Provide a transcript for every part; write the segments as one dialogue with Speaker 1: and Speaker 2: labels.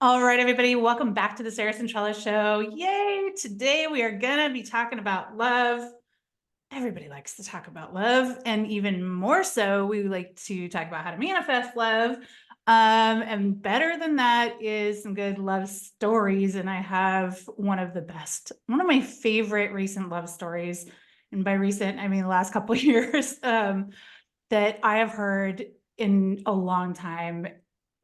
Speaker 1: All right, everybody, welcome back to the Sarah Centrella Show. Yay! Today we are going to be talking about love. Everybody likes to talk about love, and even more so, we like to talk about how to manifest love. And better than that is some good love stories. And I have one of my favorite recent love stories. And by recent, I mean the last couple of years that I have heard in a long time.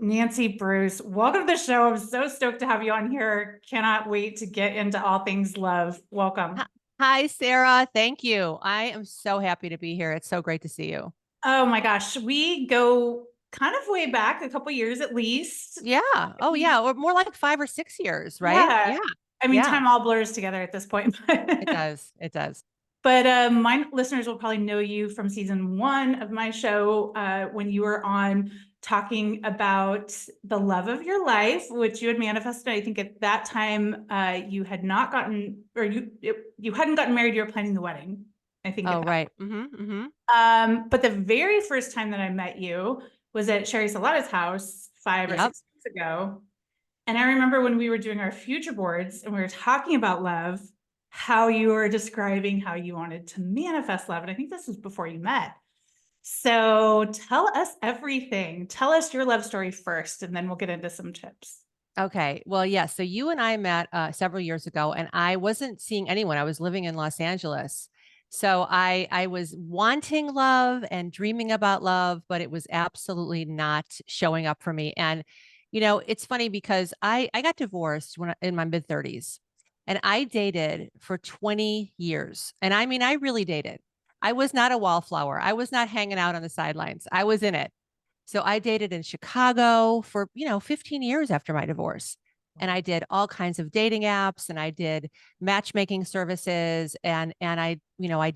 Speaker 1: Nancy Bruce, welcome to the show. I'm so stoked to have you on here. Cannot wait to get into all things love.
Speaker 2: Hi,
Speaker 1: Welcome.
Speaker 2: hi, Sarah. Thank you. I am so happy to be here. It's so great to see you.
Speaker 1: Oh my gosh, we go kind of way back, a couple years at least.
Speaker 2: Yeah. Oh, yeah. Or more like 5 or 6 years, right?
Speaker 1: Yeah.
Speaker 2: Yeah.
Speaker 1: I mean,
Speaker 2: Yeah.
Speaker 1: time all blurs together at this point.
Speaker 2: It does. It does.
Speaker 1: But my listeners will probably know you from season one of my show when you were on talking about the love of your life, which you had manifested. I think at that time you had not gotten, or you hadn't gotten married. You were planning the wedding. I think at
Speaker 2: Oh,
Speaker 1: that
Speaker 2: right. Mm-hmm.
Speaker 1: but the very first time that I met you was at Sherry Salata's house 5 or
Speaker 2: Yep.
Speaker 1: 6 years ago. And I remember when we were doing our future boards and we were talking about love, how you were describing how you wanted to manifest love. And I think this was before you met. So tell us everything. Tell us your love story first, and then we'll get into some tips.
Speaker 2: Okay. Well, yeah. So you and I met several years ago, and I wasn't seeing anyone. I was living in Los Angeles. So I was wanting love and dreaming about love, but it was absolutely not showing up for me. And it's funny because I got divorced in my mid 30s, and I dated for 20 years. And I mean, I really dated. I was not a wallflower. I was not hanging out on the sidelines. I was in it. So I dated in Chicago for, 15 years after my divorce. And I did all kinds of dating apps and I did matchmaking services and I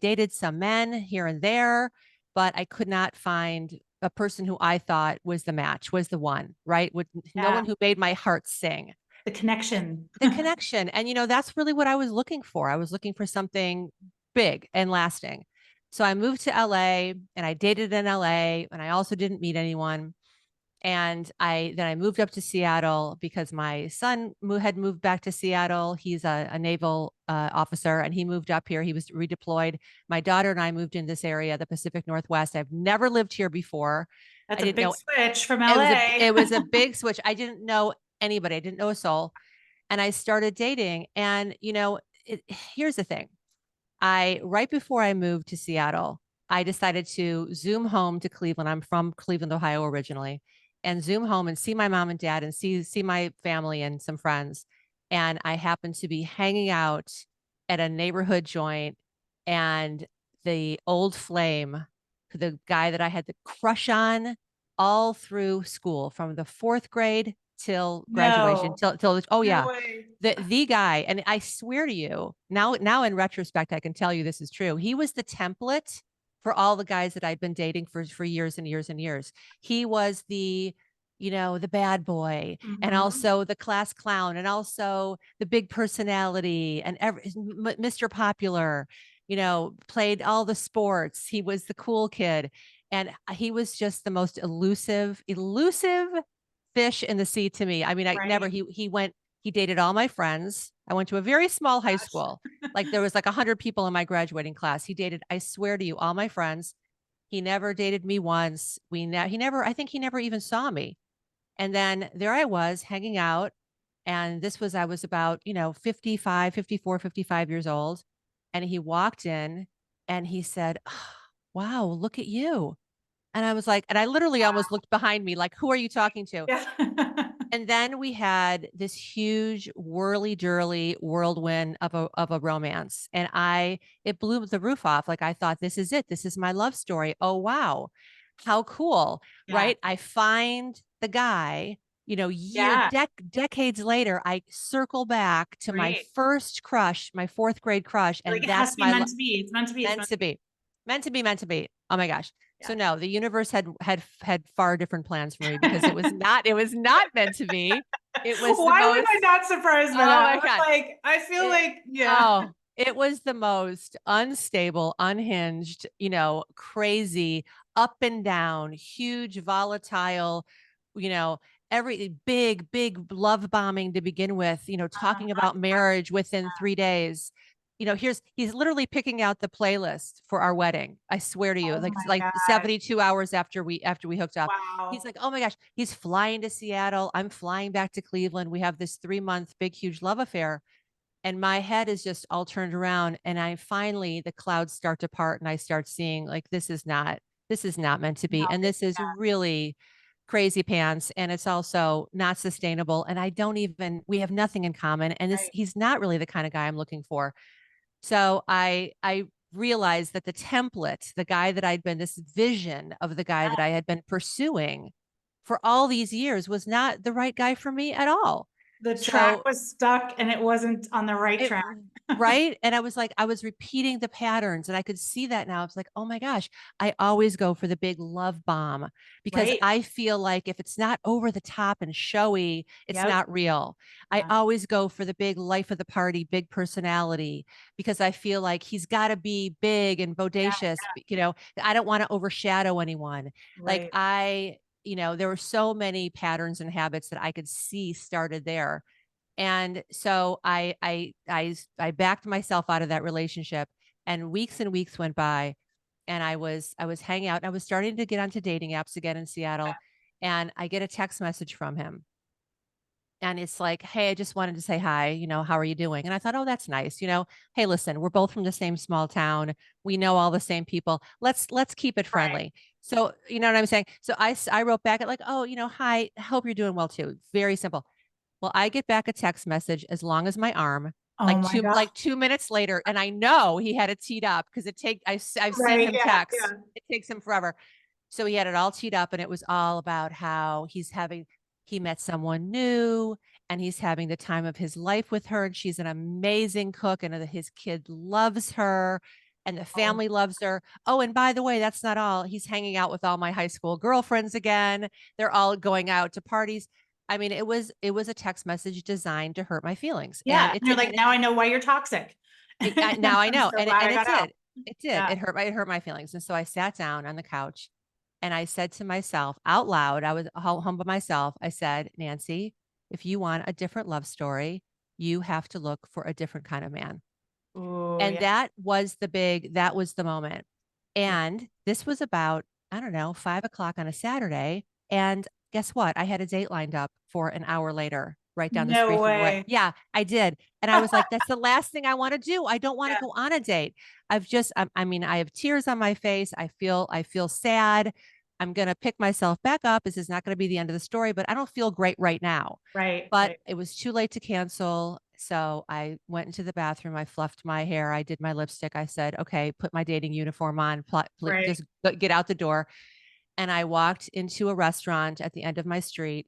Speaker 2: dated some men here and there, but I could not find a person who I thought was the match, was the one, right? With no
Speaker 1: Yeah,
Speaker 2: one who made my heart sing.
Speaker 1: the connection.
Speaker 2: The connection. And that's really what I was looking for. I was looking for something big and lasting. So I moved to LA and I dated in LA and I also didn't meet anyone. And I moved up to Seattle because my son had moved back to Seattle. He's a naval officer, and he moved up here. He was redeployed. My daughter and I moved in this area, the Pacific Northwest. I've never lived here before. I
Speaker 1: That's a
Speaker 2: didn't
Speaker 1: big
Speaker 2: know
Speaker 1: switch from
Speaker 2: it was a
Speaker 1: LA.
Speaker 2: it was a big switch. I didn't know anybody. I didn't know a soul, and I started dating. And here's the thing: I right before I moved to Seattle, I decided to Zoom home to Cleveland. I'm from Cleveland, Ohio originally, and Zoom home and see my mom and dad and see my family and some friends. And I happened to be hanging out at a neighborhood joint, and the old flame, the guy that I had the crush on all through school, from the fourth grade till graduation,
Speaker 1: No,
Speaker 2: till oh
Speaker 1: no
Speaker 2: yeah,
Speaker 1: way.
Speaker 2: the guy. And I swear to you, now in retrospect, I can tell you this is true. He was the template for all the guys that I'd been dating for years and years and years. He was the bad boy, and
Speaker 1: Mhm.
Speaker 2: also the class clown, and also the big personality, and Mr. Popular, played all the sports. He was the cool kid. And he was just the most elusive fish in the sea to me. I mean, I never,
Speaker 1: Right.
Speaker 2: he dated all my friends. I went to a very small high
Speaker 1: Gosh.
Speaker 2: school. Like there was like 100 people in my graduating class. He dated, I swear to you, all my friends. He never dated me once. He never, I think he never even saw me. And then there I was hanging out. And I was about, 55, 54, 55 years old. And he walked in and he said, "Oh, wow, look at you." And I was like, and I literally almost looked behind me, like, who are you talking to?
Speaker 1: Yeah.
Speaker 2: And then we had this huge whirly-durly whirlwind of a romance. And it blew the roof off. Like I thought, this is it. This is my love story. Oh, wow. How cool.
Speaker 1: Yeah.
Speaker 2: Right. I find the guy,
Speaker 1: Yeah.
Speaker 2: decades later, I circle back to my
Speaker 1: Great.
Speaker 2: first crush, my fourth grade crush.
Speaker 1: Like
Speaker 2: And
Speaker 1: it has to
Speaker 2: that's
Speaker 1: be meant to be. It's meant to be. It's
Speaker 2: meant
Speaker 1: meant
Speaker 2: to
Speaker 1: to be.
Speaker 2: be. Meant to be, meant to be. Oh my gosh. So
Speaker 1: Yeah.
Speaker 2: no, the universe had far different plans for me because it was not meant to be. It was the
Speaker 1: Why was I
Speaker 2: most
Speaker 1: not surprised by
Speaker 2: oh
Speaker 1: that?
Speaker 2: my
Speaker 1: I'm
Speaker 2: God.
Speaker 1: like, I feel
Speaker 2: It
Speaker 1: like, yeah.
Speaker 2: oh, it was the most unstable, unhinged, crazy, up and down, huge, volatile, you know, every big love bombing to begin with, talking about marriage within 3 days. He's literally picking out the playlist for our wedding. I swear to you,
Speaker 1: Oh
Speaker 2: like
Speaker 1: my
Speaker 2: like
Speaker 1: gosh.
Speaker 2: 72 hours after we hooked up. He's
Speaker 1: Wow.
Speaker 2: like, oh my gosh, he's flying to Seattle. I'm flying back to Cleveland. We have this 3 month big, huge love affair. And my head is just all turned around. And I finally, the clouds start to part and I start seeing like, this is not meant to be.
Speaker 1: No,
Speaker 2: And this is
Speaker 1: yeah,
Speaker 2: really crazy pants. And it's also not sustainable. And we have nothing in common. And
Speaker 1: right.
Speaker 2: he's not really the kind of guy I'm looking for. So I realized that the template, the guy that I'd been, this vision of the guy that I had been pursuing for all these years was not the right guy for me at all.
Speaker 1: The track
Speaker 2: So
Speaker 1: was stuck and it wasn't on the right
Speaker 2: it
Speaker 1: track.
Speaker 2: right? And I was like, I was repeating the patterns and I could see that now. I was like, oh my gosh, I always go for the big love bomb because
Speaker 1: Right.
Speaker 2: I feel like if it's not over the top and showy, it's
Speaker 1: Yep.
Speaker 2: not real. I
Speaker 1: Yeah.
Speaker 2: always go for the big life of the party, big personality, because I feel like he's got to be big and
Speaker 1: Yeah.
Speaker 2: bodacious. I don't want to overshadow anyone. Like
Speaker 1: Right.
Speaker 2: there were so many patterns and habits that I could see started there, and so I backed myself out of that relationship, and weeks went by, and I was hanging out and I was starting to get onto dating apps again in Seattle, and I get a text message from him. And it's like, "Hey, I just wanted to say hi, how are you doing?" And I thought, "Oh, that's nice. Hey, listen, we're both from the same small town. We know all the same people. Let's keep it
Speaker 1: Right.
Speaker 2: friendly." So, you know what I'm saying? So I wrote back at like, "Oh, hi, hope you're doing well too." Very simple. Well, I get back a text message as long as my arm,
Speaker 1: Oh my God.
Speaker 2: like 2 minutes later, and I know he had it teed up because I've seen
Speaker 1: Right.
Speaker 2: him
Speaker 1: Yeah.
Speaker 2: text.
Speaker 1: Yeah.
Speaker 2: It takes him forever. So he had it all teed up and it was all about how he met someone new and he's having the time of his life with her, and she's an amazing cook, and his kid loves her and the
Speaker 1: Oh,
Speaker 2: family loves her. Oh, and by the way, that's not all. He's hanging out with all my high school girlfriends again. They're all going out to parties. I mean, it was a text message designed to hurt my feelings,
Speaker 1: yeah.
Speaker 2: and
Speaker 1: And
Speaker 2: it
Speaker 1: you're
Speaker 2: did,
Speaker 1: like,
Speaker 2: and
Speaker 1: now I know why you're toxic.
Speaker 2: now I
Speaker 1: I'm
Speaker 2: know,
Speaker 1: so glad
Speaker 2: and
Speaker 1: I
Speaker 2: it
Speaker 1: got out.
Speaker 2: did, it did.
Speaker 1: Yeah.
Speaker 2: It hurt my feelings, and so I sat down on the couch, and I said to myself out loud, I was home by myself. I said, Nancy, if you want a different love story, you have to look for a different kind of man.
Speaker 1: Oh,
Speaker 2: And
Speaker 1: yeah.
Speaker 2: that was the moment.
Speaker 1: Yeah.
Speaker 2: And this was about, I don't know, 5 o'clock on a Saturday. And guess what? I had a date lined up for an hour later, right down the
Speaker 1: No
Speaker 2: street from where,
Speaker 1: way.
Speaker 2: yeah, I did. And I was like, that's the last thing I want to do. I don't want to
Speaker 1: Yeah.
Speaker 2: go on a date. I mean, I have tears on my face. I feel sad. I'm going to pick myself back up. This is not going to be the end of the story, but I don't feel great right now.
Speaker 1: Right.
Speaker 2: But
Speaker 1: Right.
Speaker 2: it was too late to cancel. So I went into the bathroom. I fluffed my hair. I did my lipstick. I said, okay, put my dating uniform on,
Speaker 1: Right.
Speaker 2: just get out the door. And I walked into a restaurant at the end of my street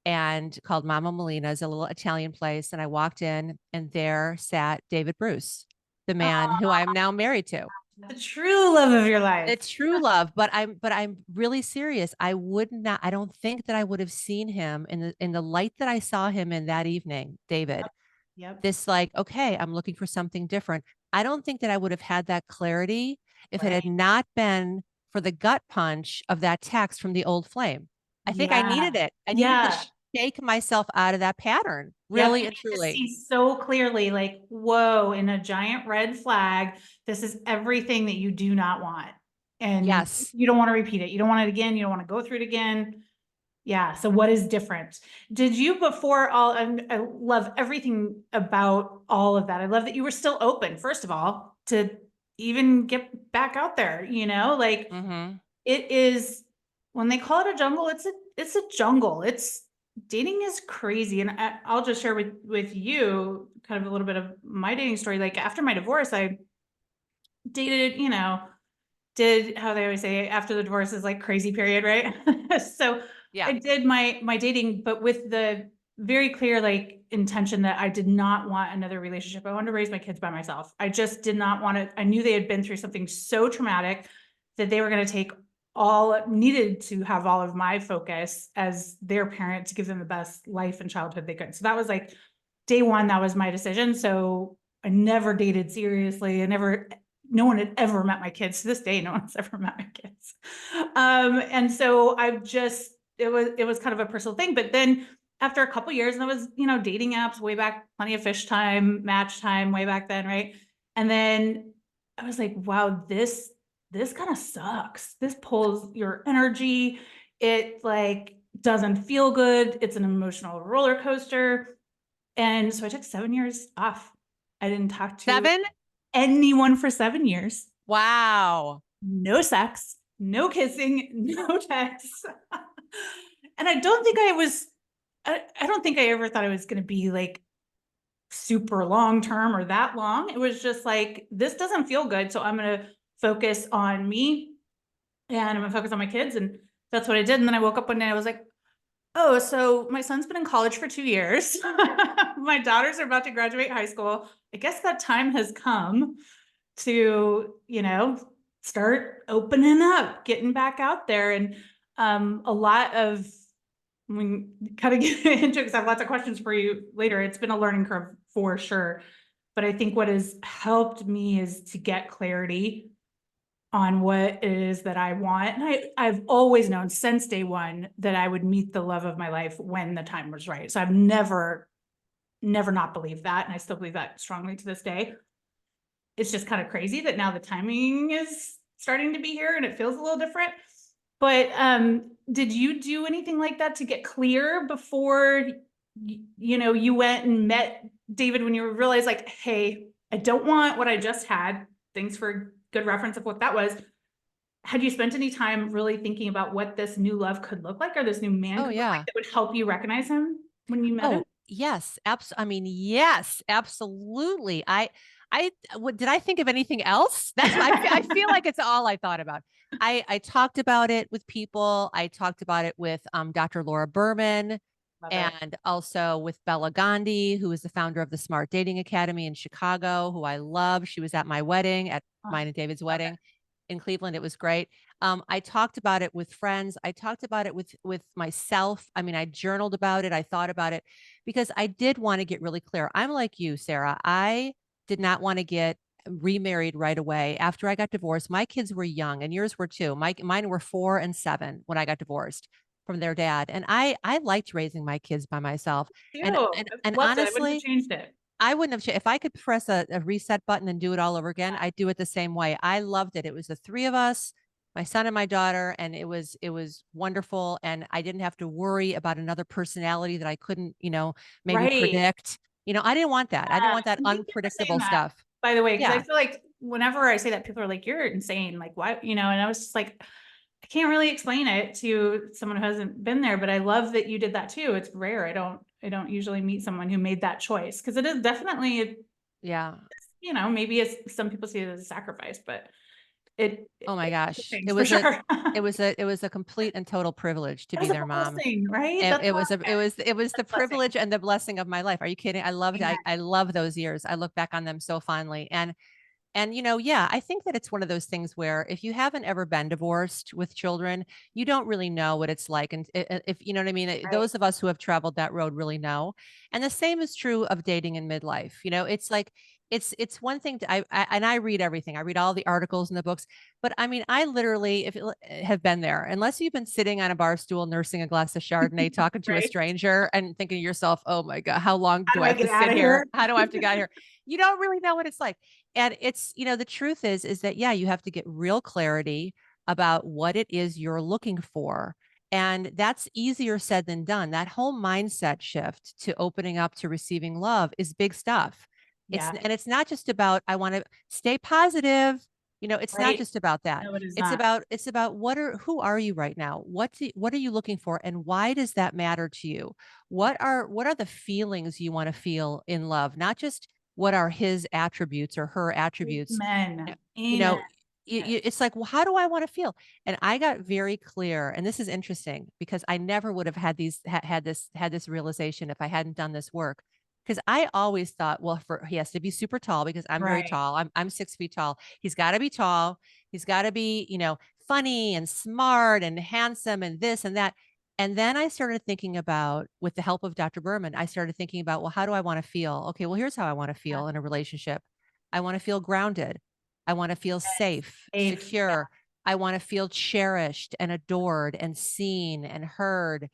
Speaker 2: and called Mama Molina's, a little Italian place. And I walked in, and there sat David Bruce, the man who I'm now married to.
Speaker 1: The true love of your life.
Speaker 2: It's true love, but I'm really serious. I don't think that I would have seen him in the light that I saw him in that evening, David.
Speaker 1: Yep.
Speaker 2: This like, okay, I'm looking for something different. I don't think that I would have had that clarity if it
Speaker 1: Right.
Speaker 2: had not been for the gut punch of that text from the old flame. I think I
Speaker 1: Yeah.
Speaker 2: needed it. I needed to
Speaker 1: Yeah.
Speaker 2: shake myself out of that pattern,
Speaker 1: Yep.
Speaker 2: really
Speaker 1: You
Speaker 2: and
Speaker 1: need to
Speaker 2: truly.
Speaker 1: see so clearly, like, whoa, in a giant red flag, this is everything that you do not want. And
Speaker 2: Yes.
Speaker 1: you don't want to repeat it. You don't want it again. You don't want to go through it again. Yeah. So what is different? Did you before all, and I love everything about all of that. I love that you were still open, first of all, to even get back out there, like
Speaker 2: Mm-hmm.
Speaker 1: it is when they call it a jungle, it's a jungle. It's dating is crazy. And I'll just share with you kind of a little bit of my dating story. Like after my divorce, I dated, did how they always say after the divorce is like crazy period, right? So
Speaker 2: Yeah.
Speaker 1: I did my dating, but with the very clear like intention that I did not want another relationship. I wanted to raise my kids by myself. I just did not want to. I knew they had been through something so traumatic that they were going to take needed to have all of my focus as their parent to give them the best life and childhood they could. So that was like day one, that was my decision. So I never dated seriously. No one had ever met my kids. To this day, no one's ever met my kids. And so I've just, it was kind of a personal thing. But then after a couple years, and I was, dating apps way back, plenty of fish time, match time way back then, right? And then I was like, wow, this kind of sucks. This pulls your energy. It like doesn't feel good. It's an emotional roller coaster. And so I took 7 years off. I didn't talk to
Speaker 2: 7?
Speaker 1: anyone for 7 years.
Speaker 2: Wow.
Speaker 1: No sex, no kissing, no text. And I don't think I don't think I ever thought it was going to be like super long term or that long. It was just like, this doesn't feel good. So I'm going to focus on me and I'm going to focus on my kids. And that's what I did. And then I woke up one day and I was like, oh, so my son's been in college for 2 years. My daughters are about to graduate high school. I guess that time has come to, start opening up, getting back out there. And a lot of, we kind of get into it because I have lots of questions for you later. It's been a learning curve for sure. But I think what has helped me is to get clarity on what it is that I want. And I've always known since day one that I would meet the love of my life when the time was right. So I've never not believed that. And I still believe that strongly to this day. It's just kind of crazy that now the timing is starting to be here and it feels a little different. But did you do anything like that to get clear before you went and met David when you realized like, hey, I don't want what I just had. Thanks for good reference of what that was. Had you spent any time really thinking about what this new love could look like or this new man
Speaker 2: Oh,
Speaker 1: could look like
Speaker 2: yeah.
Speaker 1: that would help you recognize him when you met him?
Speaker 2: Oh, yes, I mean, yes, absolutely. I what did I think of anything else? That's what I feel like it's all I thought about. I talked about it with people. I talked about it with Dr. Laura Berman
Speaker 1: Love it.
Speaker 2: and also with Bella Gandhi, who is the founder of the Smart Dating Academy in Chicago, who I love. She was at my wedding, at
Speaker 1: Oh,
Speaker 2: mine and David's
Speaker 1: love it.
Speaker 2: wedding in Cleveland. It was great. I talked about it with friends. I talked about it with myself. I mean, I journaled about it. I thought about it because I did want to get really clear. I'm like you, Sarah. I did not want to get remarried right away after I got divorced. My kids were young, and yours were too. Mine were 4 and 7 when I got divorced from their dad, and I liked raising my kids by myself. And
Speaker 1: Ew,
Speaker 2: and
Speaker 1: I
Speaker 2: and
Speaker 1: loved it. I wouldn't have
Speaker 2: honestly,
Speaker 1: changed it.
Speaker 2: I wouldn't have if I could press a reset button and do it all over again, I'd do it the same way. I loved it. It was the 3 of us, my son and my daughter, and it was wonderful, and I didn't have to worry about another personality that I couldn't, maybe
Speaker 1: Right.
Speaker 2: predict. I didn't want that. I didn't want that
Speaker 1: And thank you for saying
Speaker 2: unpredictable
Speaker 1: that,
Speaker 2: stuff.
Speaker 1: by the way, because I
Speaker 2: Yeah.
Speaker 1: feel like whenever I say that, people are like, "You're insane." Like, why? And I was just like, I can't really explain it to someone who hasn't been there, but I love that you did that too. It's rare. I don't usually meet someone who made that choice because it is definitely,
Speaker 2: Yeah.
Speaker 1: maybe it's some people see it as a sacrifice, but
Speaker 2: Oh my
Speaker 1: it's
Speaker 2: gosh.
Speaker 1: things for sure.
Speaker 2: It was a complete and total privilege to
Speaker 1: It was
Speaker 2: be
Speaker 1: a
Speaker 2: their mom.
Speaker 1: blessing, right?
Speaker 2: It
Speaker 1: That's
Speaker 2: it
Speaker 1: what
Speaker 2: was a it was the
Speaker 1: that's a blessing.
Speaker 2: privilege and the blessing of my life. Are you kidding? I loved
Speaker 1: Amen.
Speaker 2: I love those years. I look back on them so fondly. And yeah, I think that it's one of those things where if you haven't ever been divorced with children, you don't really know what it's like. And if you know what I mean,
Speaker 1: Right.
Speaker 2: those of us who have traveled that road really know. And the same is true of dating in midlife. It's like it's one thing and I read everything. I read all the articles and the books, but I mean, I literally if have been there. Unless you've been sitting on a bar stool nursing a glass of Chardonnay, talking to a
Speaker 1: Right.
Speaker 2: stranger, and thinking to yourself, "Oh my god, how long
Speaker 1: How
Speaker 2: do
Speaker 1: do
Speaker 2: I
Speaker 1: I
Speaker 2: have to
Speaker 1: get out
Speaker 2: sit
Speaker 1: of here?
Speaker 2: here? How do I have to get out of here?" You don't really know what it's like. And it's, the truth is that, yeah, you have to get real clarity about what it is you're looking for. And that's easier said than done. That whole mindset shift to opening up to receiving love is big stuff.
Speaker 1: Yeah.
Speaker 2: And it's not just about, I want to stay positive. It's not
Speaker 1: Right.
Speaker 2: just about that.
Speaker 1: No, it is
Speaker 2: It's
Speaker 1: not.
Speaker 2: about, who are you right now? What are you looking for? And why does that matter to you? What are the feelings you want to feel in love? Not just what are his attributes or her attributes.
Speaker 1: Amen.
Speaker 2: Uh, you
Speaker 1: Amen.
Speaker 2: know, it's like, well, how do I want to feel? And I got very clear, and this is interesting because I never would have had had this realization if I hadn't done this work. Because I always thought, well, he has to be super tall because I'm very
Speaker 1: Right.
Speaker 2: tall. I'm 6 feet tall. He's got to be tall. He's got to be, funny and smart and handsome and this and that. And then I started thinking about, with the help of Dr. Berman, I started thinking about, well, how do I want to feel? Okay, well, here's how I want to
Speaker 1: Yeah.
Speaker 2: feel in a relationship. I want to feel grounded. I want to feel safe,
Speaker 1: Safe. Yeah.
Speaker 2: secure. I want to feel cherished and adored and seen and heard.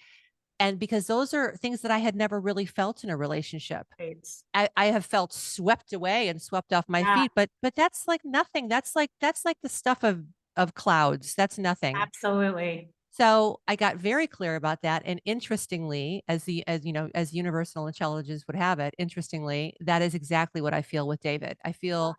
Speaker 2: And because those are things that I had never really felt in a relationship.
Speaker 1: Right.
Speaker 2: I have felt swept away and swept off my
Speaker 1: Yeah,
Speaker 2: feet, but that's like nothing. That's like the stuff of clouds. That's nothing.
Speaker 1: absolutely.
Speaker 2: So I got very clear about that. And interestingly, as you know, as universal intelligence would have it, interestingly, that is exactly what I feel with David. I feel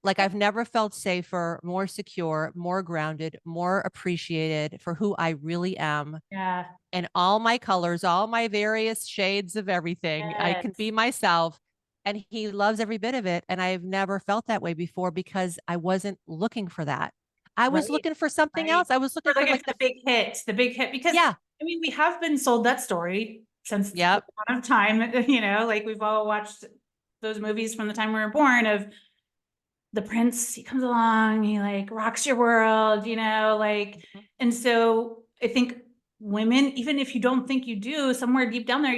Speaker 2: like I've never felt safer, more secure, more grounded, more appreciated for who I really am
Speaker 1: Yeah.
Speaker 2: and all my colors, all my various shades of everything. I can
Speaker 1: Yes.
Speaker 2: be myself. And he loves every bit of it. And I've never felt that way before because I wasn't looking for that. I was
Speaker 1: Right.
Speaker 2: looking for something
Speaker 1: Right.
Speaker 2: else. I was
Speaker 1: We're
Speaker 2: looking for
Speaker 1: looking
Speaker 2: like
Speaker 1: for the big hit, because
Speaker 2: yeah,
Speaker 1: I mean, we have been sold that story since the
Speaker 2: yep.
Speaker 1: dawn of time, you know, like we've all watched those movies from the time we were born of the prince, he comes along, he like rocks your world, you know, like,
Speaker 2: Mhm.
Speaker 1: and so I think women, even if you don't think you do, somewhere deep down there,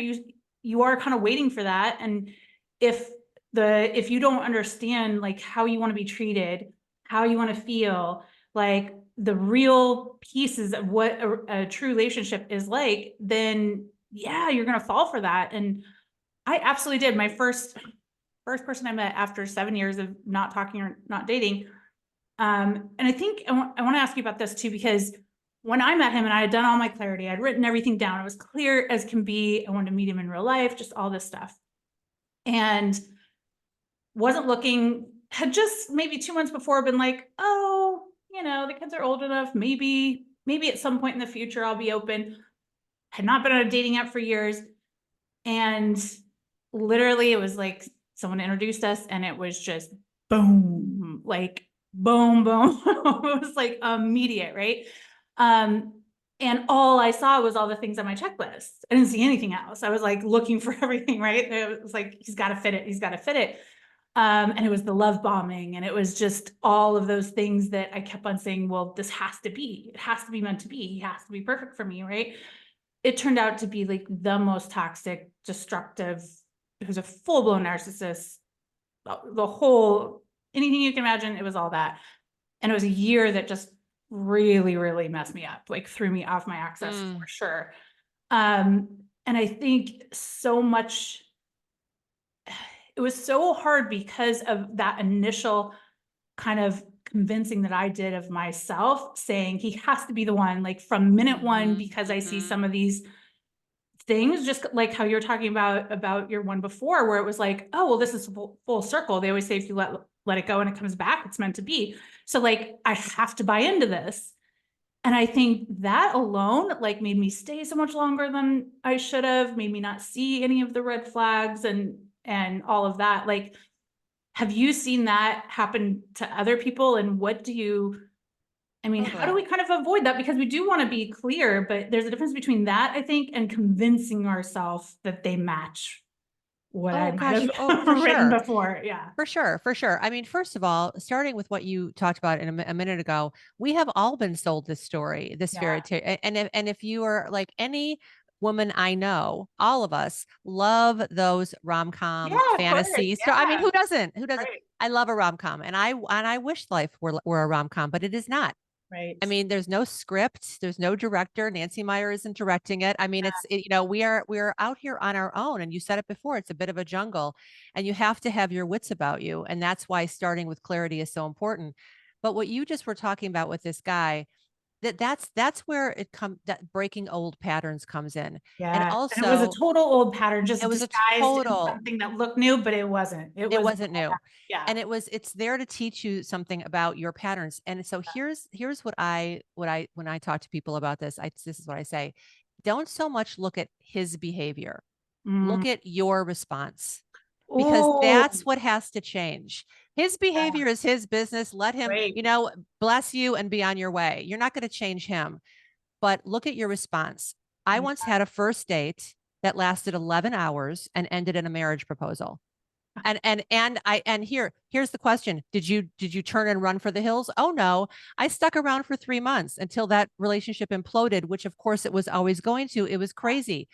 Speaker 1: you are kind of waiting for that. And if if you don't understand like how you want to be treated, how you want to feel, like the real pieces of what a true relationship is like, then yeah, you're gonna fall for that. And I absolutely did. My first person I met after 7 years of not talking or not dating. And I think I want to ask you about this too, because when I met him and I had done all my clarity, I'd written everything down. It was clear as can be. I wanted to meet him in real life, just all this stuff. And wasn't looking, had just maybe 2 months before been like, oh, you know, the kids are old enough. Maybe at some point in the future I'll be open. Had not been on a dating app for years. And literally it was like someone introduced us and it was just boom, like boom, boom. It was like immediate, right? Um, and all I saw was all the things on my checklist. I didn't see anything else. I was like looking for everything, right? It was like, he's got to fit it. He's got to fit it. And it was the love bombing. And it was just all of those things that I kept on saying, well, this has to be, it has to be meant to be. He has to be perfect for me, right? It turned out to be like the most toxic, destructive, who's a full-blown narcissist, the whole, anything you can imagine, it was all that. And it was a year that just really, really messed me up, like threw me off my axis for
Speaker 2: Mm,
Speaker 1: sure. And I think so much, it was so hard because of that initial kind of convincing that I did of myself, saying he has to be the one, like from minute one,
Speaker 2: mhm,
Speaker 1: because I see
Speaker 2: mhm.
Speaker 1: some of these things, just like how you're talking about your one before, where it was like, oh, well, this is full circle. They always say if you let it go and it comes back, it's meant to be. So like, I have to buy into this. And I think that alone, like, made me stay so much longer than I should have, made me not see any of the red flags and all of that. Like, have you seen that happen to other people? And what do you, I mean, how do
Speaker 2: Totally.
Speaker 1: we kind of avoid that? Because we do want to be clear, but there's a difference between that, I think, and convincing ourselves that they match what I
Speaker 2: Oh
Speaker 1: might
Speaker 2: gosh, oh
Speaker 1: have
Speaker 2: for
Speaker 1: written
Speaker 2: sure.
Speaker 1: before. Yeah.
Speaker 2: For sure, for sure. I mean, first of all, starting with what you talked about a minute ago, we have all been sold this story, this
Speaker 1: Yeah.
Speaker 2: fairy tale. And if you are like any woman I know, all of us love those rom-com
Speaker 1: Yeah, of course.
Speaker 2: fantasies. So I mean,
Speaker 1: Yeah.
Speaker 2: who doesn't? Who doesn't?
Speaker 1: Right.
Speaker 2: I love a rom-com and I wish life were a rom-com, but it is not.
Speaker 1: Right.
Speaker 2: I mean, there's no script, there's no director. Nancy Meyer isn't directing it. I mean, we are out here on our own. And you said it before, it's a bit of a jungle, and you have to have your wits about you. And that's why starting with clarity is so important. But what you just were talking about with this guy, that's where that breaking old patterns comes in. And
Speaker 1: Yeah. And it was a
Speaker 2: also
Speaker 1: total old pattern,
Speaker 2: it
Speaker 1: just
Speaker 2: was a
Speaker 1: disguised in
Speaker 2: total
Speaker 1: something that looked new, but it wasn't. It
Speaker 2: it
Speaker 1: was,
Speaker 2: wasn't new.
Speaker 1: yeah.
Speaker 2: And it's there to teach you something about your patterns. And so here's what I when I talk to people about this, this is what I say. Don't so much look at his behavior.
Speaker 1: Mm.
Speaker 2: Look at your response because
Speaker 1: Oh,
Speaker 2: that's what has to change. His behavior is his business. Let him,
Speaker 1: great.
Speaker 2: bless you and be on your way. You're not going to change him, but look at your response. I
Speaker 1: Yeah.
Speaker 2: once had a first date that lasted 11 hours and ended in a marriage proposal. And here's the question. Did you turn and run for the hills? Oh no. I stuck around for 3 months until that relationship imploded, which of course it was always going to. It was crazy.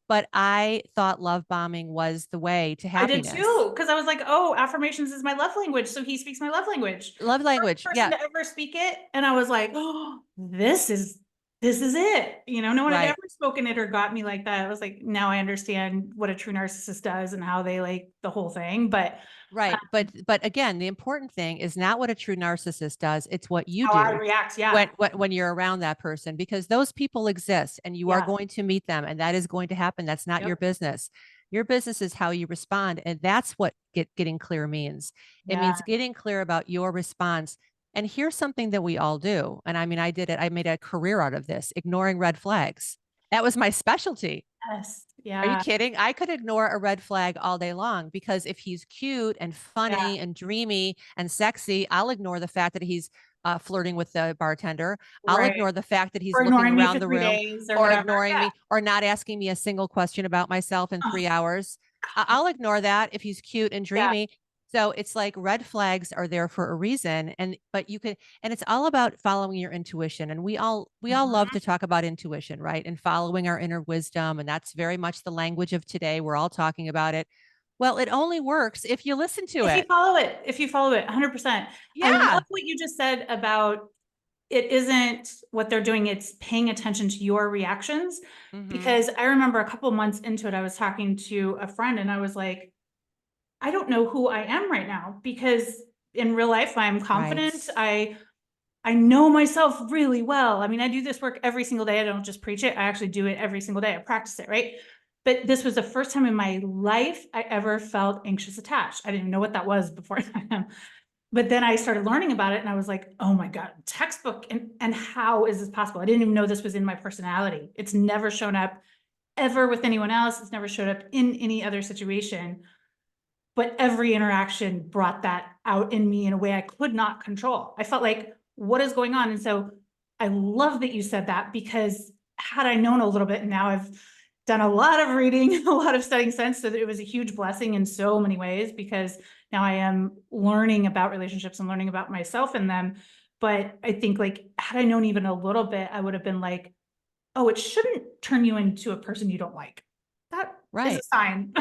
Speaker 2: but I thought love bombing was the way to
Speaker 1: I did
Speaker 2: happiness.
Speaker 1: too, because I was like, "Oh, affirmations is my love language, so he speaks my love language."
Speaker 2: Love
Speaker 1: First
Speaker 2: language.
Speaker 1: person
Speaker 2: Yeah,
Speaker 1: to ever speak it, and I was like, "Oh, this is it." No one had ever
Speaker 2: right.
Speaker 1: spoken it or got me like that. I was like, now I understand what a true narcissist does and how they like the whole thing, but
Speaker 2: Right. But again, the important thing is not what a true narcissist does, it's what you
Speaker 1: how I
Speaker 2: do
Speaker 1: react,
Speaker 2: when
Speaker 1: yeah.
Speaker 2: when you're around that person, because those people exist and you are
Speaker 1: Yeah.
Speaker 2: going to meet them and that is going to happen. That's not your
Speaker 1: Yep.
Speaker 2: business. Your business is how you respond, and that's what getting clear means. It
Speaker 1: Yeah.
Speaker 2: means getting clear about your response. And here's something that we all do. And I mean, I did it. I made a career out of this, ignoring red flags. That was my specialty.
Speaker 1: Yes.
Speaker 2: Are you
Speaker 1: Yeah.
Speaker 2: kidding? I could ignore a red flag all day long because if he's cute and
Speaker 1: Yeah.
Speaker 2: funny and dreamy and sexy, I'll ignore the fact that he's flirting with the bartender. I'll
Speaker 1: Right.
Speaker 2: ignore the fact that he's
Speaker 1: Or
Speaker 2: looking
Speaker 1: ignoring me
Speaker 2: around
Speaker 1: for
Speaker 2: the
Speaker 1: 3
Speaker 2: room
Speaker 1: days or
Speaker 2: or
Speaker 1: whatever.
Speaker 2: ignoring
Speaker 1: Yeah.
Speaker 2: me or not asking me a single question about myself in
Speaker 1: Oh,
Speaker 2: 3 hours.
Speaker 1: God.
Speaker 2: I'll ignore that if he's cute and
Speaker 1: Yeah.
Speaker 2: dreamy. So it's like red flags are there for a reason. And but you can, and it's all about following your intuition. And we all love
Speaker 1: Mhm.
Speaker 2: to talk about intuition, right? And following our inner wisdom. And that's very much the language of today. We're all talking about it. Well, it only works if you listen to it.
Speaker 1: If you follow it 100%. I love
Speaker 2: Yeah.
Speaker 1: what you just said about it isn't what they're doing, it's paying attention to your reactions.
Speaker 2: Hmm.
Speaker 1: Because I remember a couple months into it, I was talking to a friend and I was like, I don't know who I am right now because in real life I'm
Speaker 2: Right.
Speaker 1: confident. I know myself really well. I mean, I do this work every single day. I don't just preach it. I actually do it every single day. I practice it, right? But this was the first time in my life I ever felt anxious attached. I didn't even know what that was before that. But then I started learning about it and I was like, oh my God, textbook. And how is this possible? I didn't even know this was in my personality. It's never shown up ever with anyone else. It's never showed up in any other situation. But every interaction brought that out in me in a way I could not control. I felt like, what is going on? And so I love that you said that because had I known a little bit, and now I've done a lot of reading, a lot of studying since, so that it was a huge blessing in so many ways because now I am learning about relationships and learning about myself in them. But I think like had I known even a little bit, I would have been like, oh, it shouldn't turn you into a person you don't like. That is a
Speaker 2: Right.
Speaker 1: sign.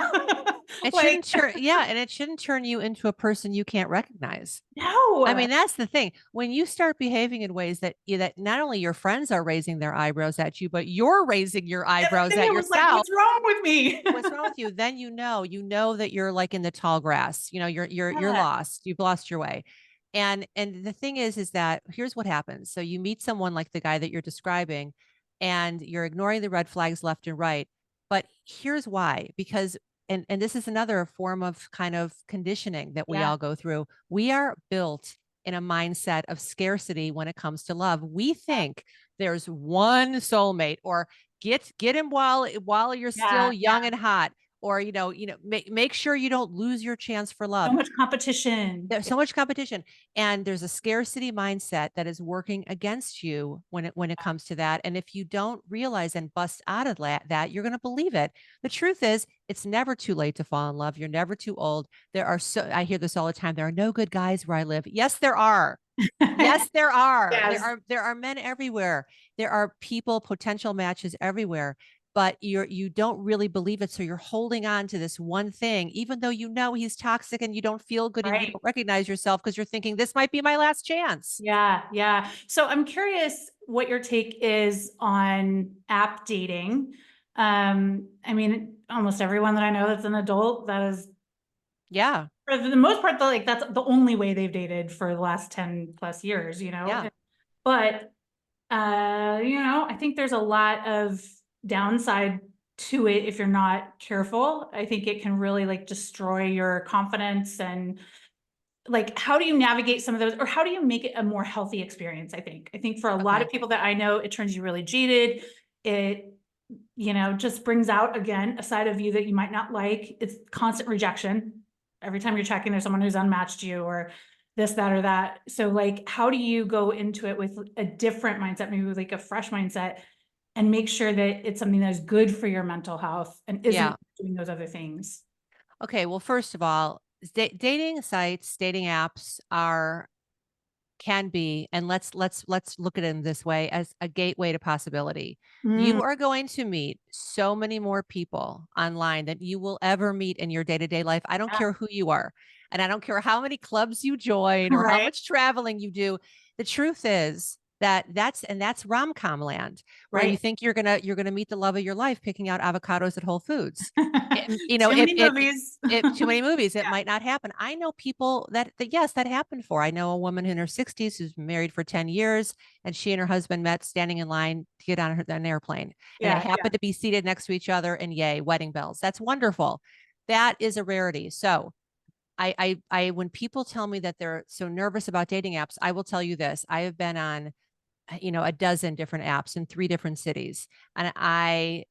Speaker 2: It
Speaker 1: Like,
Speaker 2: shouldn't turn, yeah, and it shouldn't turn you into a person you can't recognize. I
Speaker 1: no.
Speaker 2: mean, that's the thing. When you start behaving in ways that not only your friends are raising their eyebrows at you, but you're raising your eyebrows
Speaker 1: Everything
Speaker 2: at
Speaker 1: it was like,
Speaker 2: yourself.
Speaker 1: what's wrong with me?
Speaker 2: What's wrong with you? Then you know that you're like in the tall grass. You're
Speaker 1: Yeah,
Speaker 2: lost. You've lost your way. And the thing is that here's what happens. So you meet someone like the guy that you're describing, and you're ignoring the red flags left and right. But here's why, because and this is another form of kind of conditioning that we
Speaker 1: yeah,
Speaker 2: all go through. We are built in a mindset of scarcity when it comes to love. We think there's one soulmate, or get him while you're
Speaker 1: yeah,
Speaker 2: still
Speaker 1: yeah.
Speaker 2: young and hot, or make sure you don't lose your chance for
Speaker 1: So
Speaker 2: love.
Speaker 1: much competition.
Speaker 2: There's
Speaker 1: Yeah,
Speaker 2: so much competition, and there's a scarcity mindset that is working against you when it comes to that. And if you don't realize and bust out of that, you're going to believe it. The truth is, it's never too late to fall in love. You're never too old. I hear this all the time. There are no good guys where I live. Yes, there are. Yes, there are. There
Speaker 1: yes,
Speaker 2: are there are men everywhere. There are people, potential matches everywhere, but you don't really believe it. So you're holding on to this one thing, even though you know he's toxic and you don't feel good and you
Speaker 1: right.
Speaker 2: don't recognize yourself because you're thinking this might be my last chance.
Speaker 1: Yeah, yeah. So I'm curious what your take is on app dating. I mean, almost everyone that I know that's an adult, that is
Speaker 2: Yeah.
Speaker 1: for the most part, like that's the only way they've dated for the last 10 plus years,
Speaker 2: Yeah.
Speaker 1: But I think there's a lot of downside to it if you're not careful. I think it can really like destroy your confidence and like how do you navigate some of those or how do you make it a more healthy experience? I think for a lot of
Speaker 2: Okay.
Speaker 1: people that I know, it turns you really jaded. It just brings out again a side of you that you might not like. It's constant rejection. Every time you're checking, there's someone who's unmatched you or this, that, or that. So like, how do you go into it with a different mindset, maybe with like a fresh mindset and make sure that it's something that's good for your mental health and isn't
Speaker 2: Yeah.
Speaker 1: doing those other things?
Speaker 2: Okay. Well, first of all, dating sites, dating apps are can be, and let's look at it in this way as a gateway to possibility.
Speaker 1: Mm,
Speaker 2: You are going to meet so many more people online than you will ever meet in your day-to-day life. I don't
Speaker 1: yeah,
Speaker 2: care who you are, and I don't care how many clubs you join or how
Speaker 1: right,
Speaker 2: much traveling you do. The truth is that that's rom-com land where you
Speaker 1: right.
Speaker 2: think you're gonna meet the love of your life picking out avocados at Whole Foods. You know,
Speaker 1: Too many movies.
Speaker 2: it too many movies, it
Speaker 1: Yeah,
Speaker 2: might not happen. I know people that yes, that happened for. I know a woman in her 60s who's been married for 10 years, and she and her husband met standing in line to get on an airplane. And they
Speaker 1: yeah, yeah.
Speaker 2: happened to be seated next to each other, and yay, wedding bells. That's wonderful. That is a rarity. So when people tell me that they're so nervous about dating apps, I will tell you this. I have been on a dozen different apps in 3 different cities. And I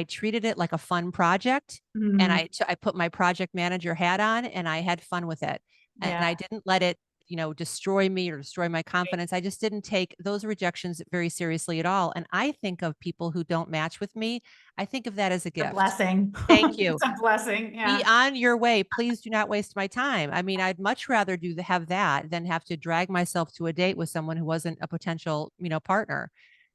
Speaker 2: treated it like a fun project, and
Speaker 1: Mm,
Speaker 2: I put my project manager hat on, and I had fun with it. And
Speaker 1: yeah,
Speaker 2: I didn't let it, destroy me or destroy my
Speaker 1: right.
Speaker 2: confidence. I just didn't take those rejections very seriously at all. And I think of people who don't match with me, I think of that as a
Speaker 1: A
Speaker 2: gift.
Speaker 1: blessing.
Speaker 2: Thank you.
Speaker 1: It's a blessing.
Speaker 2: Be
Speaker 1: Yeah,
Speaker 2: on your way. Please do not waste my time. I mean, I'd much rather have that than have to drag myself to a date with someone who wasn't a potential, partner.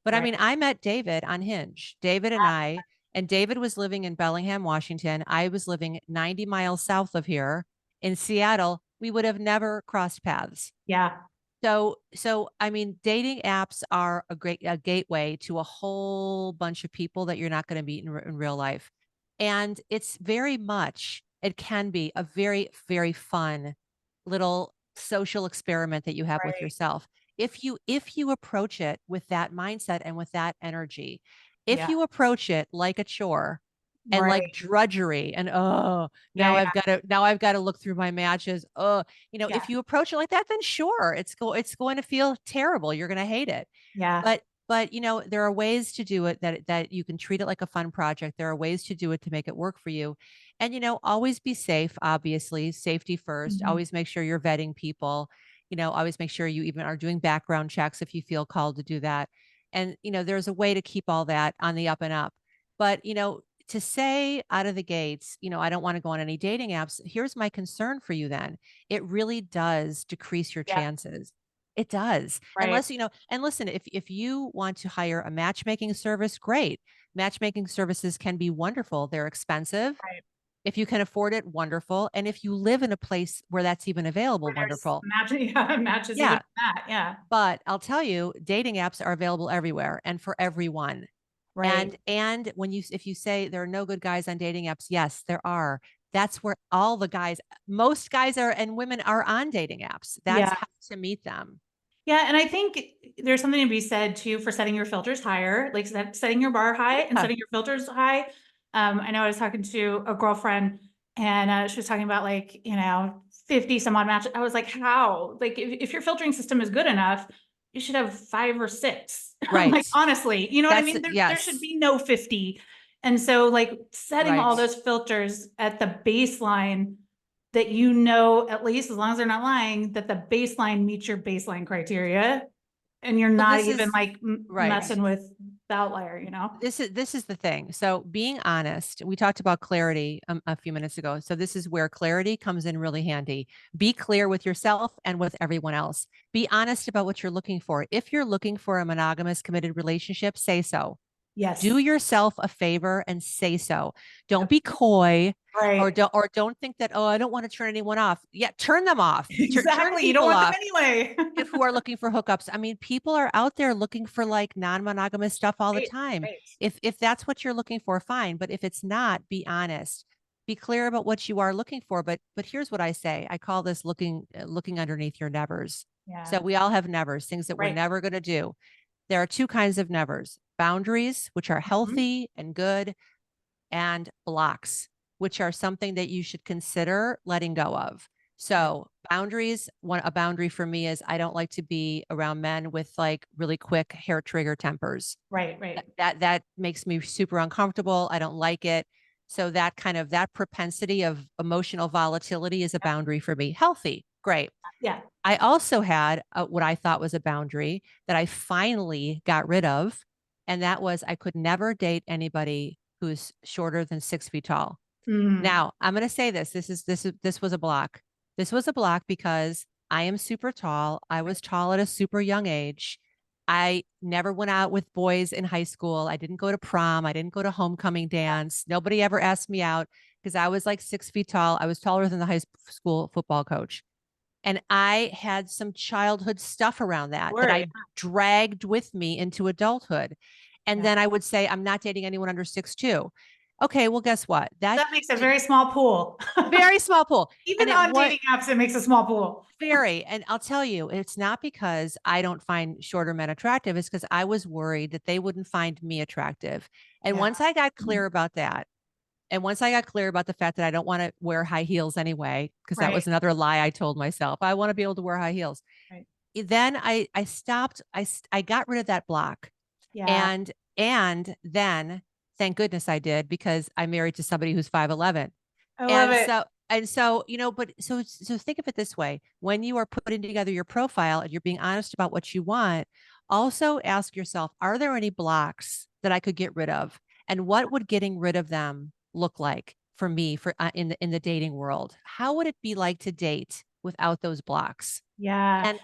Speaker 2: But I
Speaker 1: right.
Speaker 2: mean, I met David on Hinge. And David was living in Bellingham, Washington. I was living 90 miles south of here in Seattle. We would have never crossed paths.
Speaker 1: Yeah.
Speaker 2: So I mean, dating apps are a gateway to a whole bunch of people that you're not going to meet in real life. And it can be a very, very fun little social experiment that you have with
Speaker 1: Right.
Speaker 2: yourself. If you approach it with that mindset and with that energy, if
Speaker 1: Yeah.
Speaker 2: you approach it like a chore and like
Speaker 1: Right.
Speaker 2: drudgery and
Speaker 1: Yeah. Yeah.
Speaker 2: now I've got to look through my matches.
Speaker 1: Yeah.
Speaker 2: If you approach it like that, then sure, it's going to feel terrible. You're going to hate it.
Speaker 1: Yeah.
Speaker 2: But there are ways to do it that you can treat it like a fun project. There are ways to do it to make it work for you. And always be safe, obviously, safety first.
Speaker 1: Mhm.
Speaker 2: Always make sure you're vetting people. Always make sure you even are doing background checks if you feel called to do that. And there's a way to keep all that on the up and up. But to say out of the gates, I don't want to go on any dating apps. Here's my concern for you then. It really does decrease your
Speaker 1: Yeah.
Speaker 2: chances. It does.
Speaker 1: Right.
Speaker 2: And listen, if you want to hire a matchmaking service, great. Matchmaking services can be wonderful. They're expensive.
Speaker 1: Right.
Speaker 2: If you can afford it, wonderful. And if you live in a place where that's even available,
Speaker 1: Where there's
Speaker 2: wonderful.
Speaker 1: match, yeah, matches even
Speaker 2: Yeah.
Speaker 1: that. Yeah.
Speaker 2: But I'll tell you, dating apps are available everywhere and for everyone.
Speaker 1: Right.
Speaker 2: And if you say there are no good guys on dating apps, yes, there are. That's where most guys are and women are on dating apps. That's
Speaker 1: Yeah.
Speaker 2: how to meet them.
Speaker 1: Yeah, and I think there's something to be said too for setting your filters higher, like setting your bar high and
Speaker 2: Yeah,
Speaker 1: setting your filters high. I know I was talking to a girlfriend and she was talking about like, 50 some odd matches. I was like, how? Like, if your filtering system is good enough, you should have 5 or 6. Like,
Speaker 2: right.
Speaker 1: honestly, you know what I mean? There should
Speaker 2: Yes,
Speaker 1: be no 50. And so, like, setting all
Speaker 2: right.
Speaker 1: those filters at the baseline that at least as long as they're not lying, that the baseline meets your baseline criteria and you're
Speaker 2: Well,
Speaker 1: not
Speaker 2: this
Speaker 1: even
Speaker 2: is
Speaker 1: like
Speaker 2: right.
Speaker 1: messing with the outlier.
Speaker 2: This is the thing. So being honest, we talked about clarity a few minutes ago. So this is where clarity comes in really handy. Be clear with yourself and with everyone else. Be honest about what you're looking for. If you're looking for a monogamous committed relationship, say so. Do
Speaker 1: Yes.
Speaker 2: yourself a favor and say so. Don't
Speaker 1: Yep.
Speaker 2: be coy or
Speaker 1: Right.
Speaker 2: don't think that, oh, I don't want to turn anyone off. Yeah, turn them off. Turn
Speaker 1: Exactly. You don't
Speaker 2: people
Speaker 1: want them
Speaker 2: off
Speaker 1: anyway.
Speaker 2: who are looking for hookups. I mean, people are out there looking for like non-monogamous stuff all the
Speaker 1: Right.
Speaker 2: time.
Speaker 1: Right.
Speaker 2: If that's what you're looking for, fine. But if it's not, be honest. Be clear about what you are looking for. But here's what I say. I call this looking underneath your nevers. So
Speaker 1: Yeah.
Speaker 2: we all have nevers, things that we're
Speaker 1: Right.
Speaker 2: never going to do. There are two kinds of nevers: boundaries, which are
Speaker 1: Mhm.
Speaker 2: healthy and good, and blocks, which are something that you should consider letting go of.
Speaker 1: Right.
Speaker 2: So, a boundary for me is I don't like to be around men with like really quick hair trigger tempers.
Speaker 1: Right.
Speaker 2: That
Speaker 1: Right.
Speaker 2: that makes me super uncomfortable. I don't like it. So that propensity of emotional volatility is a boundary for me. Healthy, great.
Speaker 1: Yeah.
Speaker 2: I also had what I thought was a boundary that I finally got rid of, and that was I could never date anybody who's shorter than 6 feet tall.
Speaker 1: Mm.
Speaker 2: Now, I'm going to say this. This was a block. This was a block because I am super tall. I was tall at a super young age. I never went out with boys in high school. I didn't go to prom. I didn't go to homecoming dance. Nobody ever asked me out because I was like 6 feet tall. I was taller than the school football coach. And I had some childhood stuff around that
Speaker 1: Right.
Speaker 2: I dragged with me into adulthood. And
Speaker 1: Yeah.
Speaker 2: then I would say, I'm not dating anyone under 6'2". Okay, well, guess what? That
Speaker 1: That makes a
Speaker 2: did
Speaker 1: very small pool.
Speaker 2: very small pool. And
Speaker 1: Even
Speaker 2: it
Speaker 1: on
Speaker 2: was
Speaker 1: dating apps, it makes a small pool.
Speaker 2: very, and I'll tell you, it's not because I don't find shorter men attractive, it's because I was worried that they wouldn't find me attractive. And
Speaker 1: Yeah.
Speaker 2: once I got clear about that, and once I got clear about the fact that I don't want to wear high heels anyway, because that
Speaker 1: Right.
Speaker 2: was another lie I told myself. I want to be able to wear high heels.
Speaker 1: Right.
Speaker 2: Then I stopped. I got rid of that block,
Speaker 1: Yeah.
Speaker 2: and then thank goodness I did because I'm married to somebody who's 5'11".
Speaker 1: I love
Speaker 2: And
Speaker 1: it.
Speaker 2: so, but so think of it this way. When you are putting together your profile and you're being honest about what you want, also ask yourself, are there any blocks that I could get rid of? And what would getting rid of them look like for me for in the dating world? How would it be like to date without those blocks?
Speaker 1: Yeah.
Speaker 2: And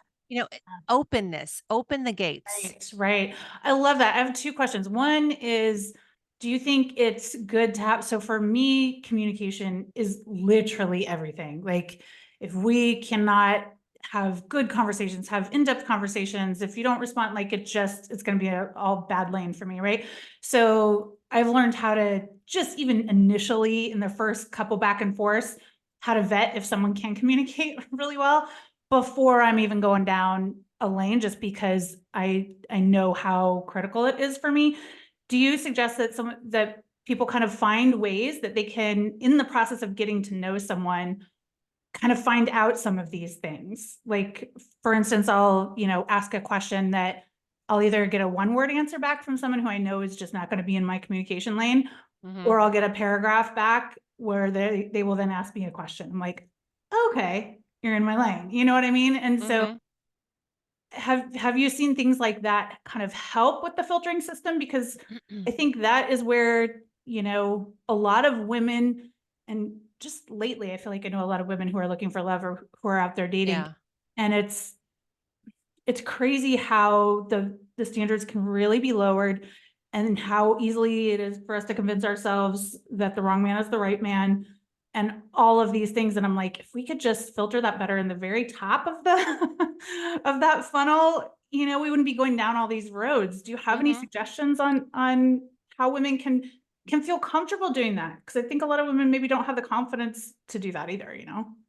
Speaker 2: openness, open the gates.
Speaker 1: Right, right. I love that. I have two questions. One is, do you think it's good to have, so for me, communication is literally everything. Like, if we cannot have good conversations, have in-depth conversations, if you don't respond, like it's going to be a all bad lane for me, right? So I've learned how to just even initially in the first couple back and forth, how to vet if someone can communicate really well before I'm even going down a lane, just because I know how critical it is for me. Do you suggest that people kind of find ways that they can, in the process of getting to know someone, kind of find out some of these things? Like, for instance, I'll, ask a question that I'll either get a one-word answer back from someone who I know is just not going to be in my communication lane,
Speaker 2: Hmm.
Speaker 1: or I'll get a paragraph back where they will then ask me a question. I'm like, okay, you're in my lane. You know what I mean? And so
Speaker 2: Hmm.
Speaker 1: have you seen things like that kind of help with the filtering system? Because I think that is where, a lot of women, and just lately, I feel like I know a lot of women who are looking for love or who are out there dating.
Speaker 2: Yeah.
Speaker 1: And it's crazy how the standards can really be lowered, and how easily it is for us to convince ourselves that the wrong man is the right man, and all of these things. And I'm like, if we could just filter that better in the very top of the of that funnel, we wouldn't be going down all these roads. Do you have any
Speaker 2: Hmm.
Speaker 1: suggestions on how women can feel comfortable doing that? Because I think a lot of women maybe don't have the confidence to do that either,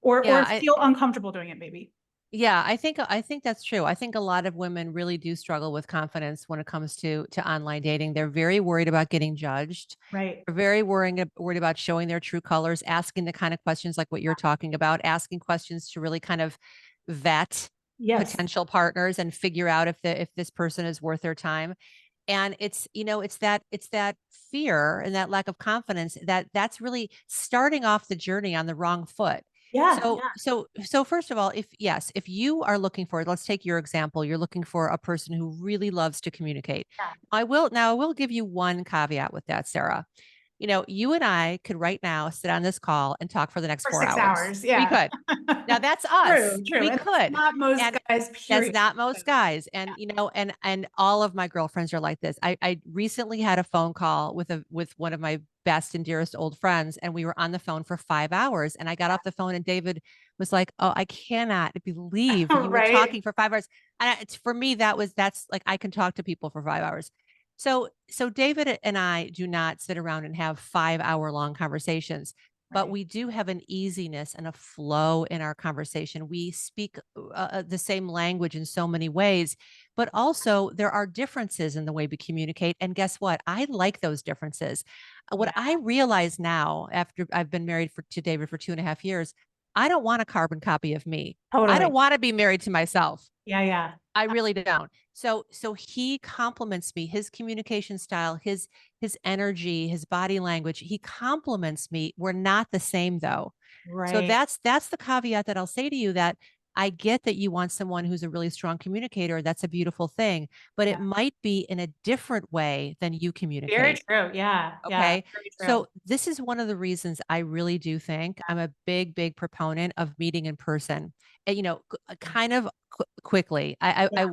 Speaker 1: or
Speaker 2: Yeah.
Speaker 1: feel uncomfortable doing it maybe.
Speaker 2: Yeah, I think that's true. I think a lot of women really do struggle with confidence when it comes to online dating. They're very worried about getting judged.
Speaker 1: Right.
Speaker 2: They're very worried about showing their true colors, asking the kind of questions like what you're talking about, asking questions to really kind of vet
Speaker 1: Yes.
Speaker 2: potential partners and figure out if this person is worth their time. And it's that fear and that lack of confidence that's really starting off the journey on the wrong foot.
Speaker 1: Yeah.
Speaker 2: So first of all, if you are looking for, let's take your example, you're looking for a person who really loves to communicate.
Speaker 1: Yeah.
Speaker 2: I will give you one caveat with that, Sarah. You and I could right now sit on this call and talk for the next
Speaker 1: For
Speaker 2: 4
Speaker 1: 6
Speaker 2: hours.
Speaker 1: hours,
Speaker 2: We
Speaker 1: yeah.
Speaker 2: could. Now that's us.
Speaker 1: True, true,
Speaker 2: We
Speaker 1: and that's
Speaker 2: could.
Speaker 1: not most
Speaker 2: And
Speaker 1: guys,
Speaker 2: that's
Speaker 1: period.
Speaker 2: not most guys. And and all of my girlfriends are like this. I recently had a phone call with one of my best and dearest old friends, and we were on the phone for 5 hours. And I got off the phone and David was like, "Oh, I cannot believe you were
Speaker 1: Right,
Speaker 2: talking for 5 hours." And it's for me, that's like I can talk to people for 5 hours. So David and I do not sit around and have 5 hour long conversations, but
Speaker 1: right.
Speaker 2: we do have an easiness and a flow in our conversation. We speak the same language in so many ways, but also there are differences in the way we communicate. And guess what? I like those differences. What
Speaker 1: Yeah,
Speaker 2: I realize now, after I've been married to David for 2.5 years, I don't want a carbon copy of me. I don't
Speaker 1: totally.
Speaker 2: want to be married to myself.
Speaker 1: Yeah, yeah.
Speaker 2: I really don't. So he compliments me, his communication style, his energy, his body language. He compliments me. We're not the same though. So
Speaker 1: Right.
Speaker 2: that's the caveat that I'll say to you that I get that you want someone who's a really strong communicator. That's a beautiful thing, but
Speaker 1: Yeah.
Speaker 2: it might be in a different way than you
Speaker 1: Very
Speaker 2: communicate.
Speaker 1: true. Yeah. Yeah.
Speaker 2: Okay.
Speaker 1: Very true.
Speaker 2: So this is one of the reasons I really do think I'm a big, big proponent of meeting in person. And, kind of quickly.
Speaker 1: Yeah.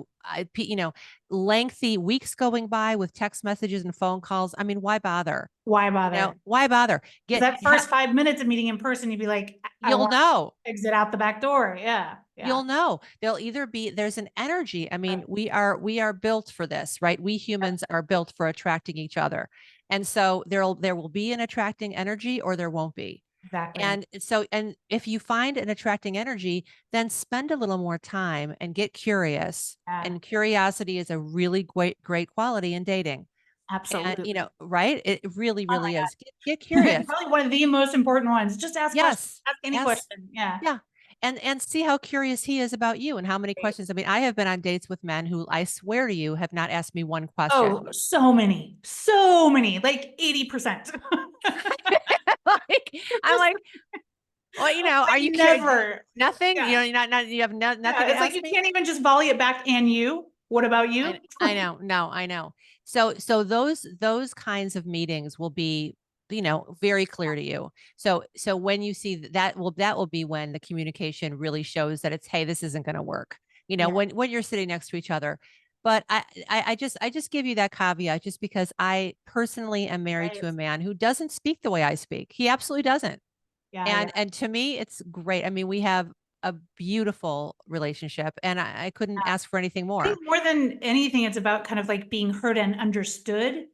Speaker 2: Lengthy weeks going by with text messages and phone calls. I mean, why bother?
Speaker 1: Why bother?
Speaker 2: Why bother?
Speaker 1: Because that first 5 minutes of meeting in person, you'd be like, I
Speaker 2: You'll
Speaker 1: want
Speaker 2: know.
Speaker 1: to exit out the back door. Yeah. Yeah.
Speaker 2: You'll know. There'll either be there's an energy. I mean,
Speaker 1: Right.
Speaker 2: we are built for this, right? We
Speaker 1: Yep.
Speaker 2: humans are built for attracting each other. And so there will be an attracting energy or there won't be.
Speaker 1: Exactly.
Speaker 2: And if you find an attracting energy, then spend a little more time and get curious.
Speaker 1: Yeah.
Speaker 2: And curiosity is a really great quality in dating. And
Speaker 1: Absolutely.
Speaker 2: right? It really,
Speaker 1: Oh my
Speaker 2: really is. Get
Speaker 1: God.
Speaker 2: curious.
Speaker 1: Probably one of the most important ones. Just ask questions.
Speaker 2: Yes.
Speaker 1: Ask any
Speaker 2: Yes.
Speaker 1: question. Yeah.
Speaker 2: Yeah. And see how curious he is about you and how many
Speaker 1: Right.
Speaker 2: questions. I mean, I have been on dates with men who I swear to you have not asked me one question.
Speaker 1: Oh, so many, like 80%.
Speaker 2: Like, I'm
Speaker 1: Just
Speaker 2: like, well,
Speaker 1: like
Speaker 2: are you curious?
Speaker 1: never.
Speaker 2: Nothing?
Speaker 1: Yeah.
Speaker 2: You're not you have
Speaker 1: Yeah.
Speaker 2: nothing to
Speaker 1: It's like
Speaker 2: ask
Speaker 1: you
Speaker 2: me?
Speaker 1: can't even just volley it back. And you? What about you?
Speaker 2: I know. No, I know. So those kinds of meetings will be, very clear to you. So when you see that will be when the communication really shows that it's, hey, this isn't going to work.
Speaker 1: Yeah.
Speaker 2: When you're sitting next to each other. But I just give you that caveat just because I personally am married
Speaker 1: Right.
Speaker 2: to a man who doesn't speak the way I speak. He absolutely doesn't.
Speaker 1: Yeah. Yeah.
Speaker 2: And to me, it's great. I mean, we have a beautiful relationship and I couldn't ask for anything
Speaker 1: I think
Speaker 2: more.
Speaker 1: more than anything, it's about kind of like being heard and understood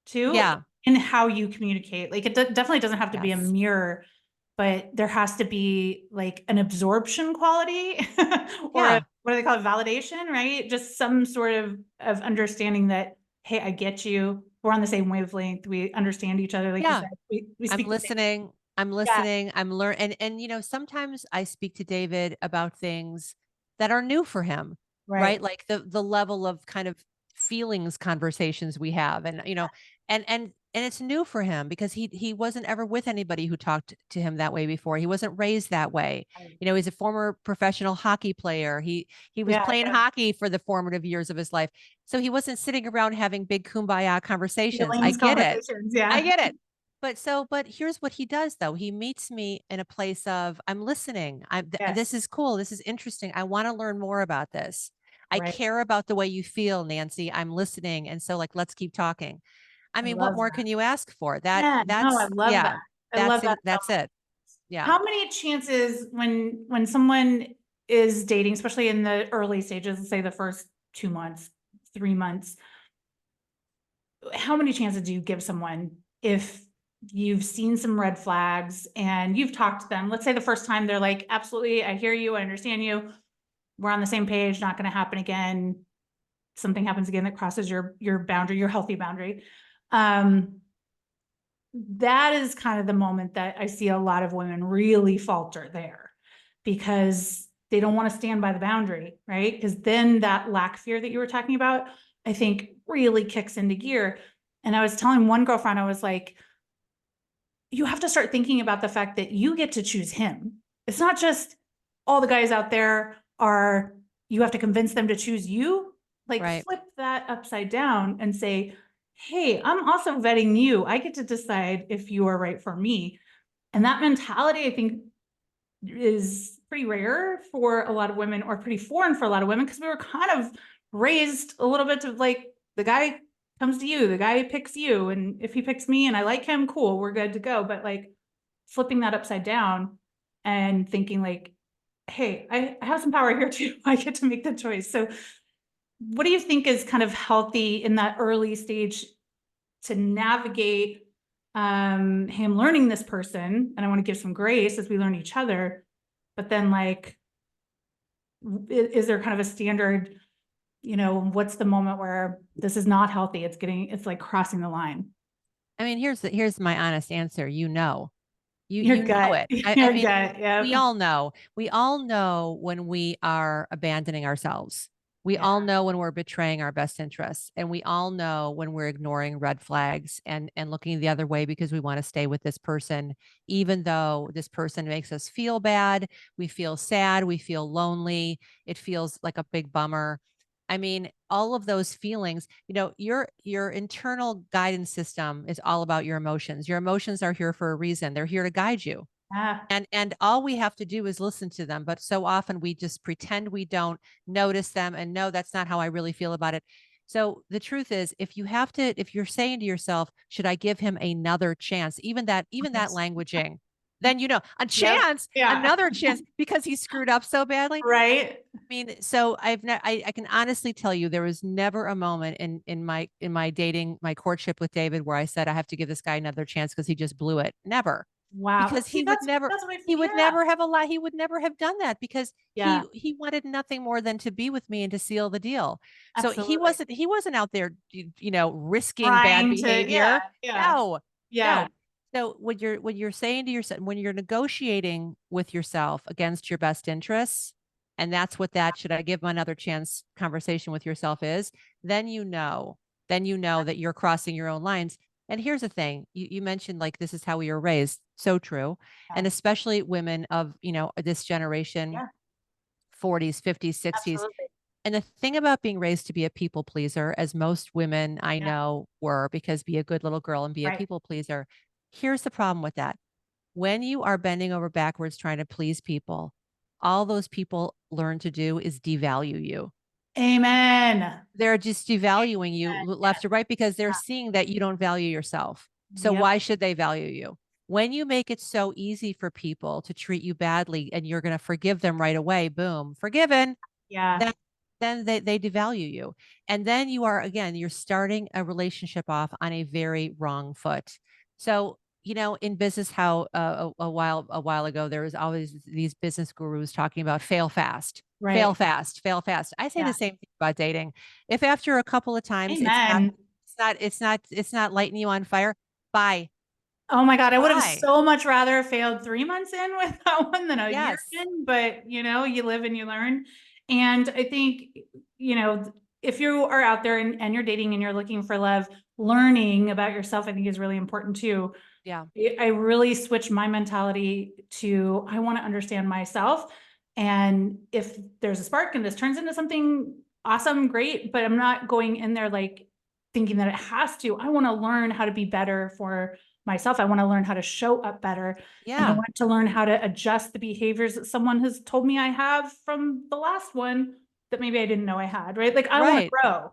Speaker 1: too
Speaker 2: Yeah.
Speaker 1: in how you communicate. Like it definitely doesn't have to be a
Speaker 2: Yes.
Speaker 1: mirror, but there has to be like an absorption quality or
Speaker 2: Yeah.
Speaker 1: what do they call it? Validation, right? Just some sort of understanding that, hey, I get you. We're on the same wavelength. We understand each other. Like you
Speaker 2: Yeah.
Speaker 1: said, we
Speaker 2: I'm
Speaker 1: speak the same.
Speaker 2: listening. I'm
Speaker 1: Yeah,
Speaker 2: listening. I'm learning. And sometimes I speak to David about things that are new for him, right?
Speaker 1: right.
Speaker 2: Like the level of kind of feelings conversations we have. And, and it's new for him because he wasn't ever with anybody who talked to him that way before. He wasn't raised that way.
Speaker 1: Right.
Speaker 2: He's a former professional hockey player. He was
Speaker 1: Yeah,
Speaker 2: playing
Speaker 1: yeah.
Speaker 2: hockey for the formative years of his life. So he wasn't sitting around having big kumbaya conversations. I
Speaker 1: Feelings,
Speaker 2: get it.
Speaker 1: conversations.
Speaker 2: I
Speaker 1: Yeah.
Speaker 2: get it. But here's what he does though. He meets me in a place of I'm listening. This
Speaker 1: Yes.
Speaker 2: is cool. This is interesting. I want to learn more about this. I
Speaker 1: Right.
Speaker 2: care about the way you feel, Nancy. I'm listening. And so like let's keep talking. I
Speaker 1: I
Speaker 2: mean, what
Speaker 1: love
Speaker 2: more
Speaker 1: that.
Speaker 2: can you ask for? That
Speaker 1: Yeah, no, I
Speaker 2: that's
Speaker 1: love that.
Speaker 2: yeah.
Speaker 1: I love that so
Speaker 2: That's
Speaker 1: much.
Speaker 2: it. Yeah.
Speaker 1: How many chances when someone is dating, especially in the early stages, let's say the first 2 months, 3 months, how many chances do you give someone if you've seen some red flags and you've talked to them? Let's say the first time they're like, absolutely, I hear you, I understand you, we're on the same page, not gonna happen again. Something happens again that crosses your boundary, your healthy boundary. Um, that is kind of the moment that I see a lot of women really falter there because they don't want to stand by the boundary, right? Because then that lack fear that you were talking about, I think really kicks into gear. And I was telling one girlfriend, I was like, you have to start thinking about the fact that you get to choose him. It's not just all the guys out there are, you have to convince them to choose you. Like
Speaker 2: Right.
Speaker 1: flip that upside down and say, hey, I'm also vetting you. I get to decide if you are right for me. And that mentality, I think, is pretty rare for a lot of women or pretty foreign for a lot of women because we were kind of raised a little bit to like the guy comes to you, the guy picks you, and if he picks me and I like him, cool, we're good to go. But like flipping that upside down and thinking like, hey, I have some power here too. I get to make the choice. So what do you think is kind of healthy in that early stage to navigate him learning this person? And I want to give some grace as we learn each other, but then like is there kind of a standard, what's the moment where this is not healthy, it's like crossing the line?
Speaker 2: I mean, here's my honest answer.
Speaker 1: Your
Speaker 2: You know
Speaker 1: gut.
Speaker 2: it. I
Speaker 1: Your
Speaker 2: mean,
Speaker 1: gut.
Speaker 2: we
Speaker 1: Yeah.
Speaker 2: all know. We all know when we are abandoning ourselves. We
Speaker 1: Yeah.
Speaker 2: all know when we're betraying our best interests, and we all know when we're ignoring red flags and looking the other way because we want to stay with this person, even though this person makes us feel bad, we feel sad, we feel lonely, it feels like a big bummer. I mean, all of those feelings, your internal guidance system is all about your emotions. Your emotions are here for a reason. They're here to guide you.
Speaker 1: Yeah.
Speaker 2: And all we have to do is listen to them, but so often we just pretend we don't notice them and no, that's not how I really feel about it. So the truth is, if you're saying to yourself, should I give him another chance? Even that
Speaker 1: Yes.
Speaker 2: languaging, then a
Speaker 1: Yep.
Speaker 2: chance,
Speaker 1: Yeah.
Speaker 2: another chance because he screwed up so badly.
Speaker 1: Right.
Speaker 2: I mean, so I can honestly tell you there was never a moment in my dating, my courtship with David where I said I have to give this guy another chance because he just blew it. Never.
Speaker 1: Wow.
Speaker 2: Because
Speaker 1: See, that's what I
Speaker 2: he would
Speaker 1: yeah.
Speaker 2: never have a lot he would never have done that because
Speaker 1: Yeah.
Speaker 2: he wanted nothing more than to be with me and to seal the deal. So
Speaker 1: Absolutely.
Speaker 2: he wasn't out there, risking bad
Speaker 1: Trying to yeah,
Speaker 2: behavior.
Speaker 1: yeah.
Speaker 2: No.
Speaker 1: Yeah.
Speaker 2: No. So when you're saying to yourself, when you're negotiating with yourself against your best interests, and that's what that should I give him another chance conversation with yourself is, then then you know that you're crossing your own lines. And here's the thing, you mentioned like this is how we were raised. So true.
Speaker 1: Yeah.
Speaker 2: And especially women of, this generation,
Speaker 1: Yeah.
Speaker 2: 40s, 50s, 60s.
Speaker 1: Absolutely.
Speaker 2: And the thing about being raised to be a people pleaser, as most women I
Speaker 1: Yeah.
Speaker 2: know were, because be a good little girl and be a
Speaker 1: Right.
Speaker 2: people pleaser. Here's the problem with that. When you are bending over backwards trying to please people, all those people learn to do is devalue you.
Speaker 1: Amen.
Speaker 2: They're just devaluing you
Speaker 1: Yes.
Speaker 2: left to right because they're seeing that you don't value yourself. So
Speaker 1: Yep.
Speaker 2: why should they value you? When you make it so easy for people to treat you badly and you're going to forgive them right away, boom, forgiven,
Speaker 1: Yeah.
Speaker 2: then they devalue you. And then you're starting a relationship off on a very wrong foot. So, in business, how a while ago there was always these business gurus talking about fail fast, fail
Speaker 1: Right.
Speaker 2: fast, fail fast. I say
Speaker 1: Yeah.
Speaker 2: the same thing about dating. If after a couple of times
Speaker 1: Amen.
Speaker 2: it's not lighting you on fire, bye.
Speaker 1: Oh my God, I would have
Speaker 2: Bye.
Speaker 1: so much rather failed 3 months in with that one than a year
Speaker 2: Yes.
Speaker 1: in, but, you live and you learn. And I think, you know, if you are out there and you're dating and you're looking for love, learning about yourself, I think is really important too.
Speaker 2: Yeah.
Speaker 1: I really switched my mentality to I want to understand myself. And if there's a spark and this turns into something awesome, great, but I'm not going in there like thinking that it has to. I want to learn how to be better for myself. I want to learn how to show up better. And I
Speaker 2: Yeah.
Speaker 1: want to learn how to adjust the behaviors that someone has told me I have from the last one that maybe I didn't know I had, right? Like I want to
Speaker 2: Right.
Speaker 1: grow.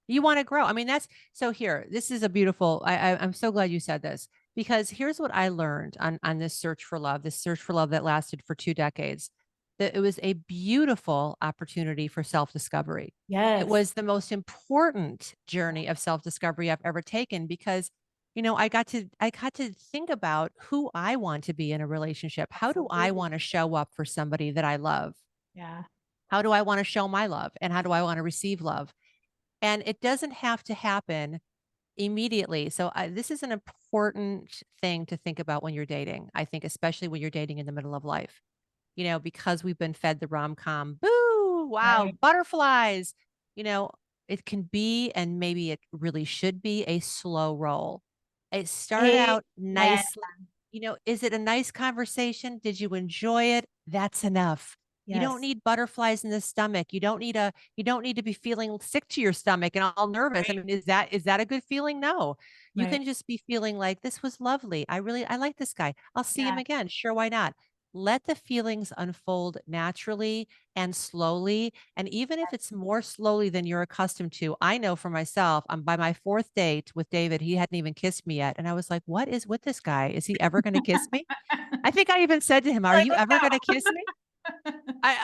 Speaker 2: You want to grow. I mean, that's so here. This is a beautiful. I'm so glad you said this because here's what I learned on this search for love that lasted for 2 decades. That it was a beautiful opportunity for self discovery. It
Speaker 1: Yes.
Speaker 2: was the most important journey of self discovery I've ever taken because, I got to think about who I want to be in a relationship. How do I
Speaker 1: Absolutely.
Speaker 2: want to show up for somebody that I love?
Speaker 1: Yeah.
Speaker 2: How do I want to show my love? And how do I want to receive love? And it doesn't have to happen immediately. So this is an important thing to think about when you're dating. I think, especially when you're dating in the middle of life, because we've been fed the rom com, boo, wow,
Speaker 1: Right.
Speaker 2: butterflies, you know, it can be, and maybe it really should be a slow roll. It start out
Speaker 1: Amen.
Speaker 2: nicely. Is it a nice conversation? Did you enjoy it? That's enough. You don't
Speaker 1: Yes.
Speaker 2: need butterflies in the stomach. You don't need to be feeling sick to your stomach and all nervous. I
Speaker 1: Right.
Speaker 2: mean, is that a good feeling? No. You
Speaker 1: Right.
Speaker 2: can just be feeling like this was lovely. I like this guy. I'll see him
Speaker 1: Yeah.
Speaker 2: again. Sure, why not? Let the feelings unfold naturally and slowly. And even if it's more slowly than you're accustomed to, I know for myself, by my fourth date with David, he hadn't even kissed me yet. And I was like, what is with this guy? Is he ever going to kiss me? I think I even said to him, are
Speaker 1: I
Speaker 2: you
Speaker 1: don't
Speaker 2: ever going to kiss me?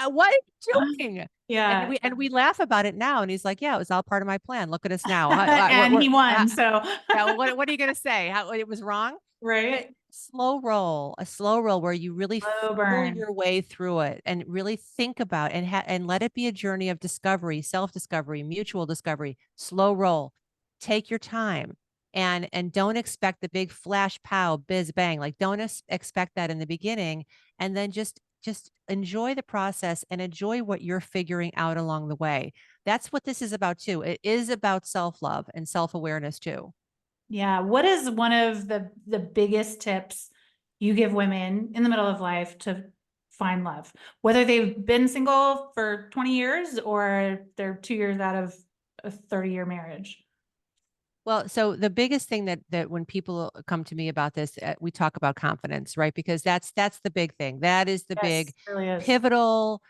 Speaker 2: What are you doing? And
Speaker 1: Yeah.
Speaker 2: we laugh about it now. And he's like, yeah, it was all part of my plan. Look at us now.
Speaker 1: And he won, so
Speaker 2: Yeah, what are you going to say? How it was wrong? But
Speaker 1: right?
Speaker 2: a slow roll where you really
Speaker 1: Slow
Speaker 2: feel
Speaker 1: burn.
Speaker 2: your way through it and really think about and let it be a journey of discovery, self-discovery, mutual discovery. Slow roll. Take your time and don't expect the big flash pow biz bang. Like don't expect that in the beginning and then just enjoy the process and enjoy what you're figuring out along the way. That's what this is about too. It is about self-love and self-awareness too.
Speaker 1: Yeah. What is one of the biggest tips you give women in the middle of life to find love? Whether they've been single for 20 years or they're 2 years out of a 30-year marriage.
Speaker 2: Well, so the biggest thing that when people come to me about this, we talk about confidence, right? Because that's the big thing. That is the big
Speaker 1: Yes, it really is.
Speaker 2: pivotal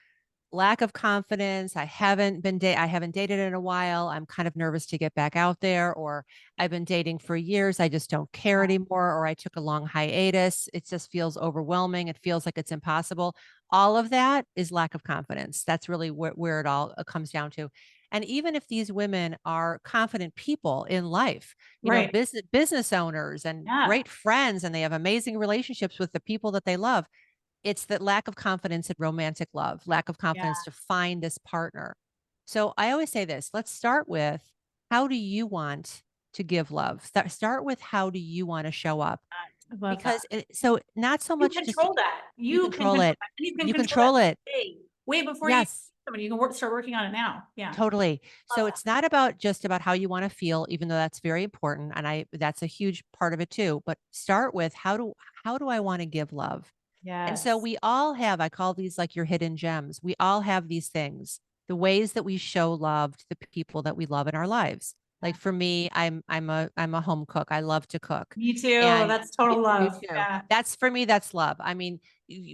Speaker 2: lack of confidence. I haven't dated in a while. I'm kind of nervous to get back out there, or I've been dating for years. I just don't care anymore, or I took a long hiatus. It just feels overwhelming. It feels like it's impossible. All of that is lack of confidence. That's really where it all comes down to. And even if these women are confident people in life,
Speaker 1: Right.
Speaker 2: business owners and
Speaker 1: Yeah.
Speaker 2: great friends, and they have amazing relationships with the people that they love, it's that lack of confidence in romantic love, lack of
Speaker 1: Yeah.
Speaker 2: confidence to find this partner. So I always say this, let's start with, how do you want to give love? Start with, how do you want to show up?
Speaker 1: I love that.
Speaker 2: Because so not so
Speaker 1: You
Speaker 2: much just
Speaker 1: control that.
Speaker 2: you
Speaker 1: You can
Speaker 2: control
Speaker 1: control
Speaker 2: it.
Speaker 1: that. And you can
Speaker 2: You
Speaker 1: control that
Speaker 2: control it.
Speaker 1: way before you
Speaker 2: Yes.
Speaker 1: meet somebody. You can start working on it now. Yeah.
Speaker 2: Totally.
Speaker 1: Love
Speaker 2: So
Speaker 1: that.
Speaker 2: it's not about just about how you want to feel, even though that's very important. And that's a huge part of it too. But start with, how do I want to give love? And so
Speaker 1: Yes.
Speaker 2: we all have, I call these like your hidden gems. We all have these things, the ways that we show love to the people that we love in our lives. Like
Speaker 1: Yeah.
Speaker 2: for me, I'm a home cook. I love to cook.
Speaker 1: Me too.
Speaker 2: And
Speaker 1: That's total
Speaker 2: you
Speaker 1: love.
Speaker 2: too.
Speaker 1: Yeah.
Speaker 2: That's for me, that's love. I mean,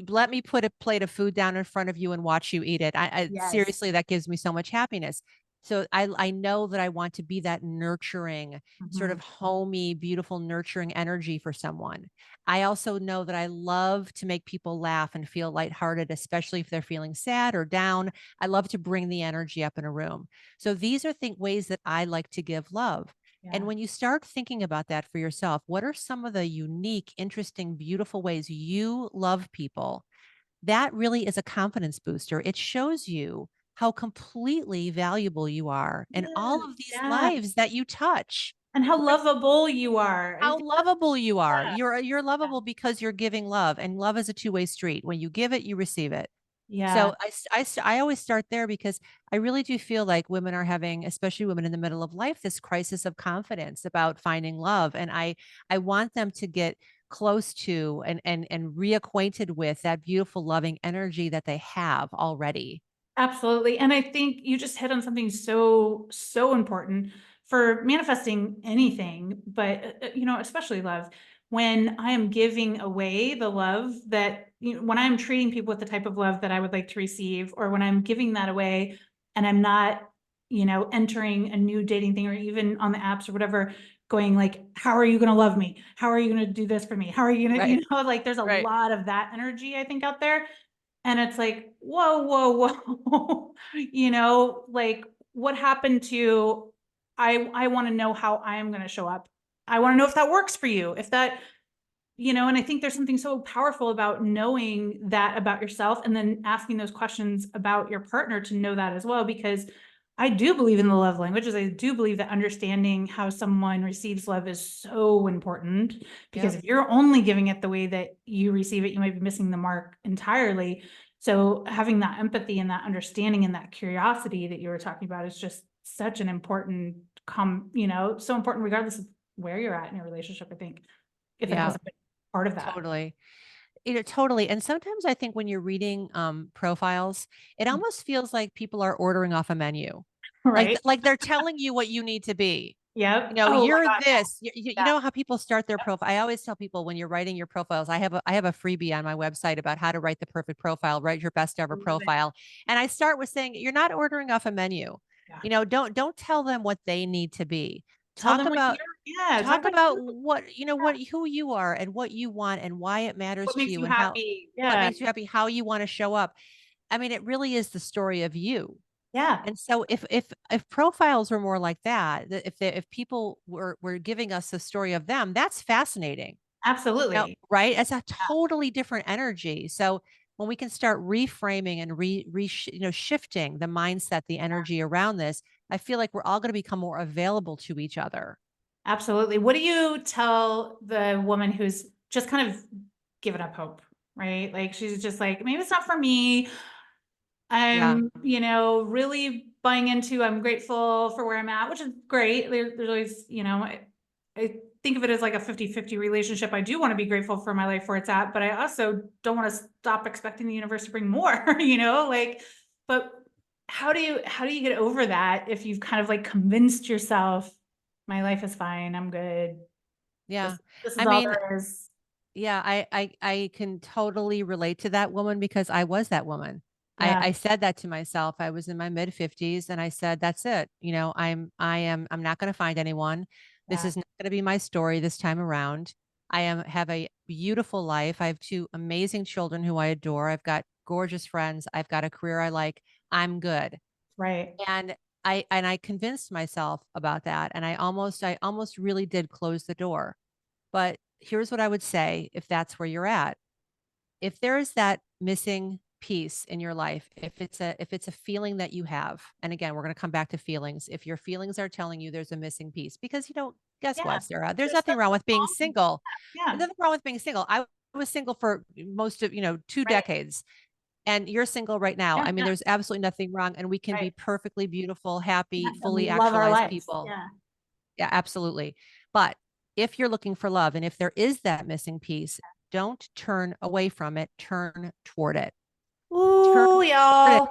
Speaker 2: let me put a plate of food down in front of you and watch you eat it. I
Speaker 1: Yes.
Speaker 2: seriously, that gives me so much happiness. So I know that I want to be that nurturing, sort of
Speaker 1: Mhm.
Speaker 2: homey, beautiful, nurturing energy for someone. I also know that I love to make people laugh and feel lighthearted, especially if they're feeling sad or down. I love to bring the energy up in a room. So these are ways that I like to give love. And
Speaker 1: Yeah.
Speaker 2: when you start thinking about that for yourself, what are some of the unique, interesting, beautiful ways you love people? That really is a confidence booster. It shows you how completely valuable you are in all
Speaker 1: Yes.
Speaker 2: of these
Speaker 1: Yeah.
Speaker 2: lives that you touch.
Speaker 1: And how lovable you are. I
Speaker 2: How
Speaker 1: think,
Speaker 2: lovable you are.
Speaker 1: yeah.
Speaker 2: You're lovable because you're giving love, and love is a two-way street. When you give it, you receive it.
Speaker 1: Yeah.
Speaker 2: So I always start there because I really do feel like women are having, especially women in the middle of life, this crisis of confidence about finding love. And I want them to get close to and reacquainted with that beautiful, loving energy that they have already.
Speaker 1: Absolutely. And I think you just hit on something so important for manifesting anything, but especially love. When I am giving away the love that, when I'm treating people with the type of love that I would like to receive, or when I'm giving that away and I'm not, entering a new dating thing or even on the apps or whatever, going like, how are you going to love me? How are you going to do this for me? How are you going to,
Speaker 2: Right.
Speaker 1: like there's a
Speaker 2: Right.
Speaker 1: lot of that energy, I think, out there. And it's like, whoa, whoa, whoa, like what happened to, I want to know how I am going to show up. I want to know if that works for you, if that, and I think there's something so powerful about knowing that about yourself and then asking those questions about your partner to know that as well, because I do believe in the love languages. I do believe that understanding how someone receives love is so important, because
Speaker 2: Yep.
Speaker 1: if you're only giving it the way that you receive it, you might be missing the mark entirely. So having that empathy and that understanding and that curiosity that you were talking about is just such an important so important regardless of where you're at in your relationship, I think, if it
Speaker 2: Yeah,
Speaker 1: hasn't been part of that.
Speaker 2: totally. Totally. And sometimes I think when you're reading profiles, it almost feels like people are ordering off a menu.
Speaker 1: Right?
Speaker 2: Like they're telling you what you need to be.
Speaker 1: Yep. Oh my
Speaker 2: You're
Speaker 1: God.
Speaker 2: this. You
Speaker 1: Yeah.
Speaker 2: know how people start their profile. I always tell people, when you're writing your profiles, I have a freebie on my website about how to write the perfect profile, write your best ever
Speaker 1: I love it.
Speaker 2: profile. And I start with saying, you're not ordering off a menu.
Speaker 1: Yeah.
Speaker 2: Don't tell them what they need to be.
Speaker 1: Tell
Speaker 2: Talk
Speaker 1: them what
Speaker 2: about
Speaker 1: you're, yeah, talk
Speaker 2: talk
Speaker 1: about
Speaker 2: about
Speaker 1: you.
Speaker 2: what who you are and what you want and why it matters
Speaker 1: What
Speaker 2: to
Speaker 1: makes
Speaker 2: you
Speaker 1: you
Speaker 2: and how
Speaker 1: happy?
Speaker 2: what
Speaker 1: Yeah.
Speaker 2: makes you happy, how you want to show up. I mean, it really is the story of you.
Speaker 1: Yeah.
Speaker 2: And so if profiles were more like that, if people were giving us the story of them, that's fascinating.
Speaker 1: Absolutely.
Speaker 2: Right? It's a
Speaker 1: Yeah.
Speaker 2: totally different energy. So when we can start reframing and shifting the mindset, the energy around this, I feel like we're all going to become more available to each other.
Speaker 1: Absolutely. What do you tell the woman who's just kind of given up hope? right? Like she's just like, maybe it's not for me.
Speaker 2: Yeah.
Speaker 1: I'm, really buying into, I'm grateful for where I'm at, which is great. There's always, I think of it as like a 50-50 relationship. I do want to be grateful for my life where it's at, but I also don't want to stop expecting the universe to bring more, like, but how do you get over that if you've kind of like convinced yourself my life is fine, I'm good.
Speaker 2: Yeah.
Speaker 1: This is
Speaker 2: I
Speaker 1: all
Speaker 2: mean,
Speaker 1: there is.
Speaker 2: yeah, I can totally relate to that woman because I was that woman.
Speaker 1: Yeah,
Speaker 2: I said that to myself. I was in my mid 50s and I said, that's it. I'm not going to find anyone. This
Speaker 1: yeah,
Speaker 2: is not going to be my story this time around. Have a beautiful life. I have two amazing children who I adore. I've got gorgeous friends. I've got a career I like. I'm good.
Speaker 1: right.
Speaker 2: And I convinced myself about that. And I almost really did close the door. But here's what I would say if that's where you're at. If there is that missing piece in your life, if it's a feeling that you have, and again, we're going to come back to feelings. If your feelings are telling you there's a missing piece, because guess
Speaker 1: Yeah,
Speaker 2: what, Sarah? There's
Speaker 1: there's
Speaker 2: nothing wrong
Speaker 1: nothing
Speaker 2: with being
Speaker 1: wrong.
Speaker 2: single. There's
Speaker 1: Yeah,
Speaker 2: nothing wrong with being single. I was single for most of, two
Speaker 1: right.
Speaker 2: decades. And you're single right now.
Speaker 1: Yeah,
Speaker 2: I mean,
Speaker 1: yeah,
Speaker 2: there's absolutely nothing wrong. And we can
Speaker 1: right.
Speaker 2: be perfectly beautiful,
Speaker 1: Yeah,
Speaker 2: happy,
Speaker 1: and
Speaker 2: fully
Speaker 1: love our
Speaker 2: actualized
Speaker 1: lives.
Speaker 2: people.
Speaker 1: Yeah.
Speaker 2: Yeah, absolutely. But if you're looking for love and if there is that missing piece, don't turn away from it, turn toward it. Turn
Speaker 1: Ooh,
Speaker 2: toward it.
Speaker 1: y'all.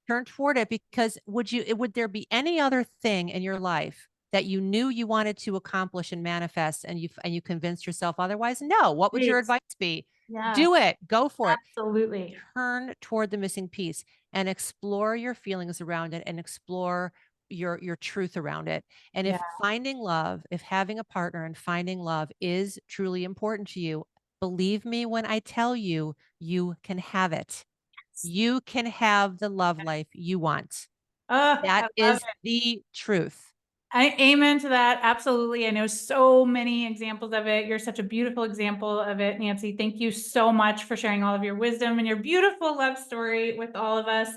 Speaker 2: Turn toward it because would there be any other thing in your life that you knew you wanted to accomplish and manifest and you convinced yourself otherwise? No. What would your
Speaker 1: Great.
Speaker 2: advice be?
Speaker 1: Yeah,
Speaker 2: Do it. Go for it.
Speaker 1: absolutely.
Speaker 2: Turn toward the missing piece and explore your feelings around it and explore your truth around it. And
Speaker 1: Yeah.
Speaker 2: if having a partner and finding love is truly important to you, believe me when I tell you, you can have it. You can have the love life you want.
Speaker 1: Oh,
Speaker 2: That
Speaker 1: I love
Speaker 2: is
Speaker 1: it.
Speaker 2: the truth.
Speaker 1: I amen to that. Absolutely. I know so many examples of it. You're such a beautiful example of it, Nancy. Thank you so much for sharing all of your wisdom and your beautiful love story with all of us.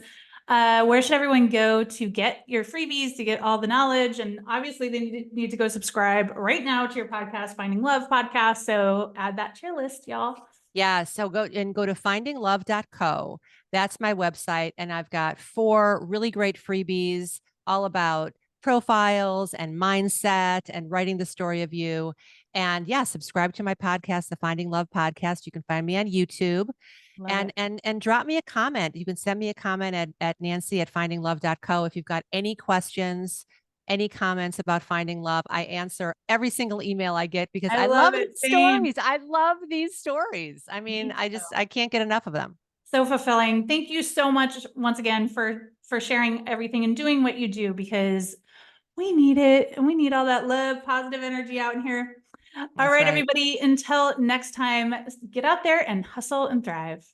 Speaker 1: Where should everyone go to get your freebies, to get all the knowledge? And obviously, they need to go subscribe right now to your podcast, Finding Love Podcast. So add that to your list, y'all.
Speaker 2: Yeah, so go to findinglove.co. That's my website and I've got 4 really great freebies all about profiles and mindset and writing the story of you. And yeah, subscribe to my podcast, the Finding Love podcast. You can find me on YouTube
Speaker 1: Love it.
Speaker 2: and drop me a comment. You can send me a comment at Nancy at findinglove.co if you've got any questions, any comments about finding love. I answer every single email I get because
Speaker 1: I
Speaker 2: I
Speaker 1: love
Speaker 2: love
Speaker 1: it.
Speaker 2: these
Speaker 1: Same.
Speaker 2: stories. I love these stories. I mean,
Speaker 1: Me too.
Speaker 2: I can't get enough of them.
Speaker 1: So fulfilling. Thank you so much once again for sharing everything and doing what you do, because we need it and we need all that love, positive energy out in here. All
Speaker 2: That's
Speaker 1: right,
Speaker 2: right.
Speaker 1: everybody, until next time, get out there and hustle and thrive.